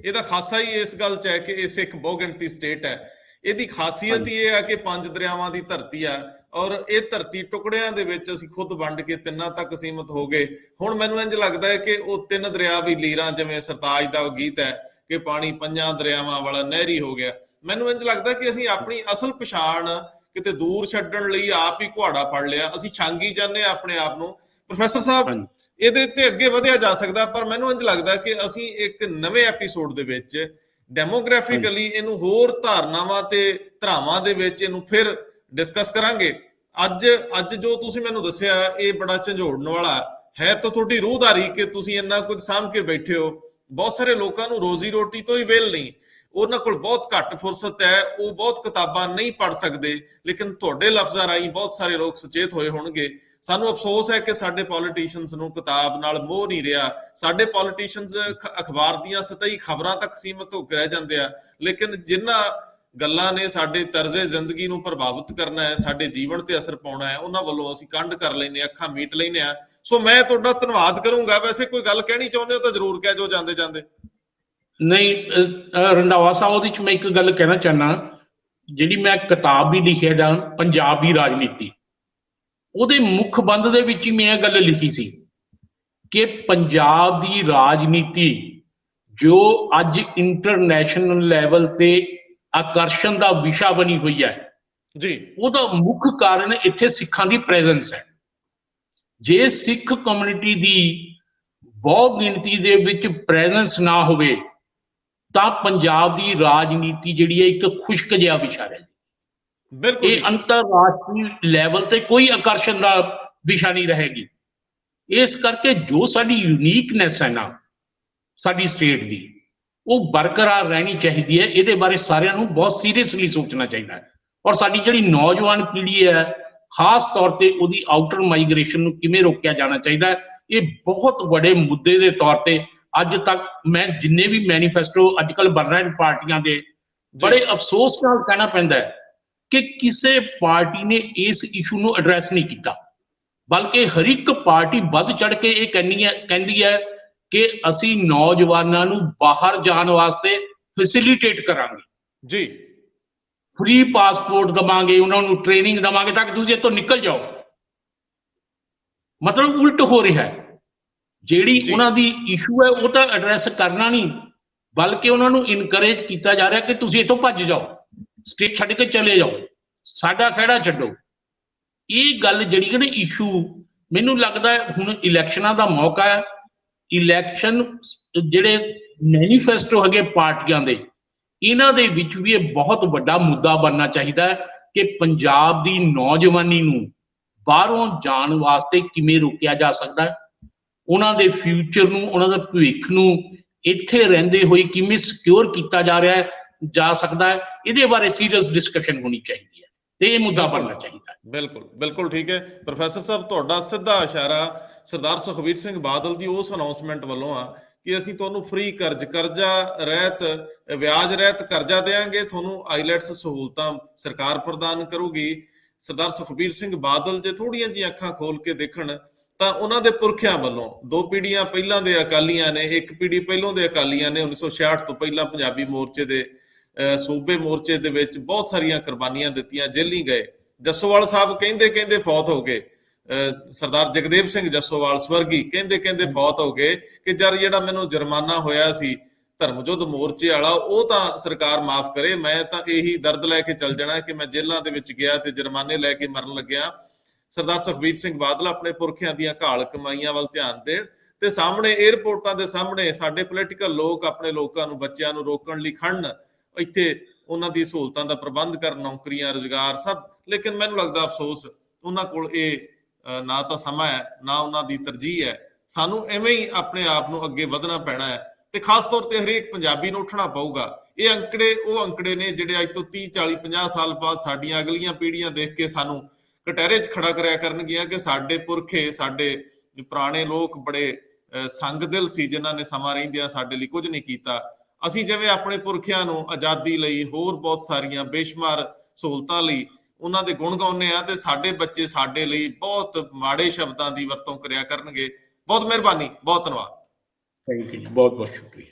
ਇਹਦਾ ਖਾਸਾ ਹੀ ਇਸ ਗੱਲ 'ਚ ਹੈ ਕਿ ਇਹ ਸਿੱਖ ਬਹੁਗਿਣਤੀ ਸਟੇਟ ਹੈ। ਇਹਦੀ ਖਾਸੀਅਤ ਹੀ ਇਹ ਹੈ ਕਿ 5 ਦਰਿਆਵਾਂ ਦੀ ਧਰਤੀ ਆ, ਔਰ ਇਹ ਧਰਤੀ ਟੁਕੜਿਆਂ ਦੇ ਵਿੱਚ ਅਸੀਂ ਖੁਦ ਵੰਡ ਕੇ 3 ਤੱਕ ਸੀਮਤ ਹੋ ਗਏ। ਹੁਣ ਮੈਨੂੰ ਇੰਝ ਲੱਗਦਾ ਹੈ ਕਿ ਉਹ 3 ਦਰਿਆ ਵੀ ਲੀਰਾਂ, ਜਿਵੇਂ ਸਰਤਾਜ ਦਾ ਉਹ ਗੀਤ ਹੈ ਕਿ ਪਾਣੀ 5 ਦਰਿਆਵਾਂ ਵਾਲਾ ਨਹਿਰੀ ਹੋ ਗਿਆ। ਮੈਨੂੰ ਇੰਝ ਲੱਗਦਾ ਕਿ ਅਸੀਂ ਆਪਣੀ ਅਸਲ ਪਛਾਣ ਕਿਤੇ ਦੂਰ ਛੱਡਣ ਲਈ ਆਪ ਹੀ ਕੁਹਾੜਾ ਫੜ ਲਿਆ, ਅਸੀਂ ਛਾਂਗੀ ਜਾਂਦੇ ਆਪਣੇ ਆਪ ਨੂੰ। ਪ੍ਰੋਫੈਸਰ ਸਾਹਿਬ, ਇਹਦੇ ਤੇ ਅੱਗੇ ਵਧਿਆ ਜਾ ਸਕਦਾ, ਪਰ ਮੈਨੂੰ ਇੰਝ ਲੱਗਦਾ ਕਿ ਅਸੀਂ ਇੱਕ ਨਵੇਂ ਐਪੀਸੋਡ ਦੇ ਵਿੱਚ ਡੈਮੋਗ੍ਰਾਫਿਕਲੀ ਇਹਨੂੰ ਹੋਰ ਧਾਰਨਾਵਾਂ ਤੇ ਧਰਾਵਾਂ ਦੇ ਵਿੱਚ ਇਹਨੂੰ ਫਿਰ ਡਿਸਕਸ ਕਰਾਂਗੇ। ਅੱਜ ਜੋ ਤੁਸੀਂ ਮੈਨੂੰ ਦੱਸਿਆ ਇਹ ਬੜਾ ਝੰਜੋੜਨ ਵਾਲਾ ਹੈ। ਤਾਂ ਤੁਹਾਡੀ ਰੂਹਦਾਰੀ ਕਿ ਤੁਸੀਂ ਇੰਨਾ ਕੁਝ ਸਾਂਭ ਕੇ ਬੈਠੇ ਹੋ। ਬਹੁਤ ਸਾਰੇ ਲੋਕਾਂ ਨੂੰ ਰੋਜ਼ੀ ਰੋਟੀ ਤੋਂ ਹੀ ਵਿਹਲ ਨਹੀਂ, ਉਹਨਾਂ ਕੋਲ ਬਹੁਤ ਘੱਟ ਫੁਰਸਤ ਹੈ, ਉਹ ਬਹੁਤ ਕਿਤਾਬਾਂ ਨਹੀਂ ਪੜ੍ਹ ਸਕਦੇ, ਲੇਕਿਨ ਤੁਹਾਡੇ ਲਫ਼ਜ਼ਾਂ ਰਾਹੀਂ ਬਹੁਤ ਸਾਰੇ ਲੋਕ ਸੁਚੇਤ ਹੋਏ ਹੋਣਗੇ। ਸਾਨੂੰ ਅਫਸੋਸ ਹੈ ਕਿ ਸਾਡੇ ਪੋਲੀਟੀਸ਼ੀਅਨਸ ਨੂੰ ਕਿਤਾਬ ਨਾਲ ਮੋਹ ਨਹੀਂ ਰਿਹਾ। ਸਾਡੇ ਪੋਲੀਟੀਸ਼ੀਅਨਸ ਅਖਬਾਰ ਦੀਆਂ ਸਤਹੀ ਖਬਰਾਂ ਤੱਕ ਸੀਮਤ ਹੋ ਕੇ ਰਹਿ ਜਾਂਦੇ ਆ, ਲੇਕਿਨ ਜਿਨ੍ਹਾਂ ਗੱਲਾਂ ਨੇ ਸਾਡੇ ਤਰਜ਼ੇ ਜ਼ਿੰਦਗੀ ਨੂੰ ਪ੍ਰਭਾਵਿਤ ਕਰਨਾ ਹੈ, ਸਾਡੇ ਜੀਵਨ ਤੇ ਅਸਰ ਪਾਉਣਾ ਹੈ, ਉਹਨਾਂ ਵੱਲੋਂ ਅਸੀਂ ਕੰਡ ਕਰ ਲੈਂਦੇ, ਅੱਖਾਂ ਮੀਟ ਲੈਂਦੇ ਆ। ਸੋ ਮੈਂ ਤੁਹਾਡਾ ਧੰਨਵਾਦ ਕਰੂੰਗਾ। ਵੈਸੇ ਕੋਈ ਗੱਲ ਕਹਿਣੀ ਚਾਹੁੰਦੇ ਹੋ ਤਾਂ ਜ਼ਰੂਰ ਕਹਿ ਜੋ ਜਾਂਦੇ ਜਾਂਦੇ। ਨਹੀਂ ਰੰਧਾਵਾ ਸਾਹਿਬ, ਉਹਦੇ 'ਚ ਮੈਂ ਇੱਕ ਗੱਲ ਕਹਿਣਾ ਚਾਹੁੰਦਾ, ਜਿਹੜੀ ਮੈਂ ਕਿਤਾਬ ਵੀ ਲਿਖਿਆ ਜਾਂ ਪੰਜਾਬ ਦੀ ਰਾਜਨੀਤੀ, ਉਹਦੇ ਮੁੱਖ ਬੰਦ ਦੇ ਵਿੱਚ ਹੀ ਮੈਂ ਇਹ ਗੱਲ ਲਿਖੀ ਸੀ ਕਿ ਪੰਜਾਬ ਦੀ ਰਾਜਨੀਤੀ ਜੋ ਅੱਜ ਇੰਟਰਨੈਸ਼ਨਲ ਲੈਵਲ ਤੇ ਆਕਰਸ਼ਣ ਦਾ ਵਿਸ਼ਾ ਬਣੀ ਹੋਈ ਹੈ ਜੀ, ਉਹਦਾ ਮੁੱਖ ਕਾਰਨ ਇੱਥੇ ਸਿੱਖਾਂ ਦੀ ਪ੍ਰੈਜ਼ੈਂਸ ਹੈ। ਜੇ ਸਿੱਖ ਕਮਿਊਨਿਟੀ ਦੀ ਬਹੁ ਗਿਣਤੀ ਦੇ ਵਿੱਚ ਪ੍ਰੈਜ਼ੈਂਸ ਨਾ ਹੋਵੇ ਤਾਂ ਪੰਜਾਬ ਦੀ ਰਾਜਨੀਤੀ ਜਿਹੜੀ ਹੈ ਇੱਕ ਖੁਸ਼ਕ ਜਿਹਾ ਵਿਸ਼ਾ ਹੈ। ਬਿਲਕੁਲ ਇਹ ਅੰਤਰਰਾਸ਼ਟਰੀ ਲੈਵਲ ਤੇ ਕੋਈ ਆਕਰਸ਼ਣ ਦਾ ਵਿਸ਼ਾ ਨਹੀਂ ਰਹੇਗੀ। ਇਸ ਕਰਕੇ ਜੋ ਸਾਡੀ ਯੂਨੀਕਨੈਸ ਹੈ ਨਾ ਸਾਡੀ ਸਟੇਟ ਦੀ, ਉਹ ਬਰਕਰਾਰ ਰਹਿਣੀ ਚਾਹੀਦੀ ਹੈ। ਇਹਦੇ ਬਾਰੇ ਸਾਰਿਆਂ ਨੂੰ ਬਹੁਤ ਸੀਰੀਅਸਲੀ ਸੋਚਣਾ ਚਾਹੀਦਾ ਹੈ। ਔਰ ਸਾਡੀ ਜਿਹੜੀ ਨੌਜਵਾਨ ਪੀੜ੍ਹੀ ਹੈ, ਖਾਸ ਤੌਰ ਤੇ ਉਹਦੀ ਆਊਟਰ ਮਾਈਗ੍ਰੇਸ਼ਨ ਨੂੰ ਕਿਵੇਂ ਰੋਕਿਆ ਜਾਣਾ ਚਾਹੀਦਾ ਹੈ, ਇਹ ਬਹੁਤ ਵੱਡੇ ਮੁੱਦੇ ਦੇ ਤੌਰ ਤੇ ਅੱਜ ਤੱਕ ਮੈਂ ਜਿੰਨੇ ਵੀ ਮੈਨੀਫੈਸਟੋ ਅੱਜ ਕੱਲ੍ਹ ਬਣ ਰਹੇ ਪਾਰਟੀਆਂ ਦੇ, ਬੜੇ ਅਫਸੋਸ ਨਾਲ ਕਹਿਣਾ ਪੈਂਦਾ ਹੈ ਕਿ ਕਿਸੇ ਪਾਰਟੀ ਨੇ ਇਸ ਇਸ਼ੂ ਨੂੰ ਐਡਰੈਸ ਨਹੀਂ ਕੀਤਾ, ਬਲਕਿ ਹਰ ਇੱਕ ਪਾਰਟੀ ਵੱਧ ਚੜ ਕੇ ਇਹ ਕਹਿੰਦੀ ਹੈ ਕਿ ਅਸੀਂ ਨੌਜਵਾਨਾਂ ਨੂੰ ਬਾਹਰ ਜਾਣ ਵਾਸਤੇ ਫੈਸਿਲਿਟੇਟ ਕਰਾਂਗੇ ਜੀ, ਫ੍ਰੀ ਪਾਸਪੋਰਟ ਦਵਾਂਗੇ, ਉਹਨਾਂ ਨੂੰ ਟ੍ਰੇਨਿੰਗ ਦਵਾਂਗੇ ਤਾਂ ਕਿ ਤੁਸੀਂ ਇੱਥੋਂ ਨਿਕਲ ਜਾਓ। ਮਤਲਬ ਉਲਟ ਹੋ ਰਿਹਾ ਹੈ। ਜਿਹੜੀ ਉਹਨਾਂ ਦੀ ਇਸ਼ੂ ਹੈ ਉਹ ਤਾਂ ਐਡਰੈਸ ਕਰਨਾ ਨਹੀਂ, ਬਲਕਿ ਉਹਨਾਂ ਨੂੰ ਇਨਕਰੇਜ ਕੀਤਾ ਜਾ ਰਿਹਾ ਕਿ ਤੁਸੀਂ ਇੱਥੋਂ ਭੱਜ ਜਾਓ, ਸਟੇਟ ਛੱਡ ਕੇ ਚਲੇ ਜਾਓ, ਸਾਡਾ ਖਹਿੜਾ ਛੱਡੋ। ਇਹ ਗੱਲ ਜਿਹੜੀ ਕਿ ਨਾ ਇਸ਼ੂ, ਮੈਨੂੰ ਲੱਗਦਾ ਹੁਣ ਇਲੈਕਸ਼ਨਾਂ ਦਾ ਮੌਕਾ ਹੈ। ਇਲੈਕਸ਼ਨ ਜਿਹੜੇ ਮੈਨੀਫੈਸਟੋ ਹੈਗੇ ਪਾਰਟੀਆਂ ਦੇ, ਇਹਨਾਂ ਦੇ ਵਿੱਚ ਵੀ ਇਹ ਬਹੁਤ ਵੱਡਾ ਮੁੱਦਾ ਬਣਨਾ ਚਾਹੀਦਾ ਹੈ ਕਿ ਪੰਜਾਬ ਦੀ ਨੌਜਵਾਨੀ ਨੂੰ ਬਾਹਰੋਂ ਜਾਣ ਵਾਸਤੇ ਕਿਵੇਂ ਰੋਕਿਆ ਜਾ ਸਕਦਾ ਹੈ, ਉਹਨਾਂ ਦੇ ਫਿਊਚਰ ਨੂੰ, ਉਹਨਾਂ ਦਾ ਭਵਿੱਖ ਨੂੰ ਇੱਥੇ ਰਹਿੰਦੇ ਹੋਏ ਕਿਵੇਂ ਸਿਕਿਉਰ ਕੀਤਾ ਜਾ ਸਕਦਾ ਹੈ। ਇਹਦੇ ਬਾਰੇ ਸੀਰੀਅਸ ਡਿਸਕਸ਼ਨ ਹੋਣੀ ਚਾਹੀਦੀ ਹੈ ਤੇ ਇਹ ਮੁੱਦਾ ਬਣਨਾ ਚਾਹੀਦਾ ਹੈ। ਬਿਲਕੁਲ ਬਿਲਕੁਲ ਠੀਕ ਹੈ ਪ੍ਰੋਫੈਸਰ ਸਾਹਿਬ, ਤੁਹਾਡਾ ਸਿੱਧਾ ਇਸ਼ਾਰਾ ਸਰਦਾਰ ਸੁਖਬੀਰ ਸਿੰਘ ਬਾਦਲ ਦੀ ਉਸ ਅਨਾਉਂਸਮੈਂਟ ਵੱਲੋਂ ਆ ਕਿ ਅਸੀਂ ਤੁਹਾਨੂੰ ਫ੍ਰੀ ਕਰਜ਼ਾ ਰਹਿਤ, ਵਿਆਜ ਰਹਿਤ ਕਰਜ਼ਾ ਦੇਵਾਂਗੇ, ਤੁਹਾਨੂੰ ਆਈਲੈਟਸ ਸਹੂਲਤਾਂ ਸਰਕਾਰ ਪ੍ਰਦਾਨ ਕਰੂਗੀ। ਸਰਦਾਰ ਸੁਖਬੀਰ ਸਿੰਘ ਬਾਦਲ ਜੇ ਥੋੜੀਆਂ ਜਿਹੀਆਂ ਅੱਖਾਂ ਖੋਲ ਕੇ ਦੇਖਣ ਤਾਂ ਉਹਨਾਂ ਦੇ ਪੁਰਖਿਆਂ ਵੱਲੋਂ 2 ਪੀੜ੍ਹੀਆਂ ਪਹਿਲਾਂ ਦੇ ਅਕਾਲੀਆਂ ਨੇ, 1 ਪੀੜ੍ਹੀ ਪਹਿਲੋਂ ਦੇ ਅਕਾਲੀਆਂ ਨੇ 1966 ਤੋਂ ਪਹਿਲਾਂ ਪੰਜਾਬੀ ਮੋਰਚੇ ਦੇ ਸੂਬੇ ਮੋਰਚੇ ਦੇ ਵਿੱਚ ਬਹੁਤ ਸਾਰੀਆਂ ਕੁਰਬਾਨੀਆਂ ਦਿੱਤੀਆਂ, ਜੇਲ੍ਹੀਂ ਗਏ। ਜੱਸੋਵਾਲ ਸਾਹਿਬ ਕਹਿੰਦੇ ਕਹਿੰਦੇ ਫੌਤ ਹੋ ਗਏ, ਸਰਦਾਰ ਜਗਦੇਵ ਸਿੰਘ ਜੱਸੋਵਾਲ ਸਵਰਗੀ ਕਹਿੰਦੇ ਕਹਿੰਦੇ ਫੌਤ ਹੋ ਗਏ ਕਿ ਜਦ ਜਿਹੜਾ ਮੈਨੂੰ ਜੁਰਮਾਨਾ ਹੋਇਆ ਸੀ ਧਰਮਯੁੱਧ ਮੋਰਚੇ ਵਾਲਾ, ਉਹ ਤਾਂ ਸਰਕਾਰ ਮਾਫ ਕਰੇ, ਮੈਂ ਤਾਂ ਇਹੀ ਦਰਦ ਲੈ ਕੇ ਚੱਲ ਜਾਣਾ ਕਿ ਮੈਂ ਜੇਲ੍ਹਾਂ ਦੇ ਵਿੱਚ ਗਿਆ ਤੇ ਜੁਰਮਾਨੇ ਲੈ ਕੇ ਮਰਨ ਲੱਗਿਆ। ਸਰਦਾਰ ਸੁਖਬੀਰ ਸਿੰਘ ਬਾਦਲ ਆਪਣੇ ਪੁਰਖਿਆਂ ਦੀਆਂ ਘਾਲ ਕਮਾਈਆਂ ਵੱਲ ਧਿਆਨ ਦੇਣ ਤੇ ਸਾਹਮਣੇ 에ਅਰਪੋਰਟਾਂ ਦੇ ਸਾਹਮਣੇ ਸਾਡੇ ਪੋਲੀਟੀਕਲ ਲੋਕ ਆਪਣੇ ਲੋਕਾਂ ਨੂੰ, ਬੱਚਿਆਂ ਨੂੰ ਰੋਕਣ ਲਈ ਖੜਨ, ਇੱਥੇ ਉਹਨਾਂ ਦੀ ਸਹੂਲਤਾਂ ਦਾ ਪ੍ਰਬੰਧ ਕਰਨ, ਨੌਕਰੀਆਂ, ਰੁਜ਼ਗਾਰ ਸਭ। ਲੇਕਿਨ ਮੈਨੂੰ ਲੱਗਦਾ ਅਫਸੋਸ ਉਹਨਾਂ ਕੋਲ ਇਹ ਨਾ ਤਾਂ ਸਮਾਂ ਹੈ, ਨਾ ਉਹਨਾਂ ਦੀ ਤਰਜੀਹ ਹੈ। ਸਾਨੂੰ ਐਵੇਂ ਹੀ ਆਪਣੇ ਆਪ ਨੂੰ ਅੱਗੇ ਵਧਣਾ ਪੈਣਾ ਹੈ ਤੇ ਖਾਸ ਤੌਰ ਤੇ ਹਰੇਕ ਪੰਜਾਬੀ ਨੂੰ ਉੱਠਣਾ ਪਊਗਾ। ਇਹ ਅੰਕੜੇ ਉਹ ਅੰਕੜੇ ਨੇ ਜਿਹੜੇ ਅੱਜ ਤੋਂ 30 40 50 ਸਾਲ ਬਾਅਦ ਸਾਡੀਆਂ ਅਗਲੀਆਂ ਪੀੜ੍ਹੀਆਂ ਦੇਖ ਕੇ ਸਾਨੂੰ ਕਟਹਿਰੇ 'ਚ ਖੜਾ ਕਰਿਆ ਕਰਨਗੀਆਂ ਕਿ ਸਾਡੇ ਪੁਰਖੇ, ਸਾਡੇ ਪੁਰਾਣੇ ਲੋਕ ਬੜੇ ਸੰਗ ਦਿਲ ਸੀ, ਜਿਨ੍ਹਾਂ ਨੇ ਸਮਾਂ ਰਹਿੰਦਿਆਂ ਸਾਡੇ ਲਈ ਕੁਝ ਨਹੀਂ ਕੀਤਾ। ਅਸੀਂ ਜਿਵੇਂ ਆਪਣੇ ਪੁਰਖਿਆਂ ਨੂੰ ਆਜ਼ਾਦੀ ਲਈ, ਹੋਰ ਬਹੁਤ ਸਾਰੀਆਂ ਬੇਸ਼ੁਮਾਰ ਸਹੂਲਤਾਂ ਲਈ ਉਹਨਾਂ ਦੇ ਗੁਣ ਗਾਉਂਦੇ ਆ, ਤੇ ਸਾਡੇ ਬੱਚੇ ਸਾਡੇ ਲਈ ਬਹੁਤ ਮਾੜੇ ਸ਼ਬਦਾਂ ਦੀ ਵਰਤੋਂ ਕਰਿਆ ਕਰਨਗੇ। ਬਹੁਤ ਮਿਹਰਬਾਨੀ, ਬਹੁਤ ਧੰਨਵਾਦ। ਥੈਂਕ ਯੂ ਜੀ, ਬਹੁਤ ਬਹੁਤ ਸ਼ੁਕਰੀਆ।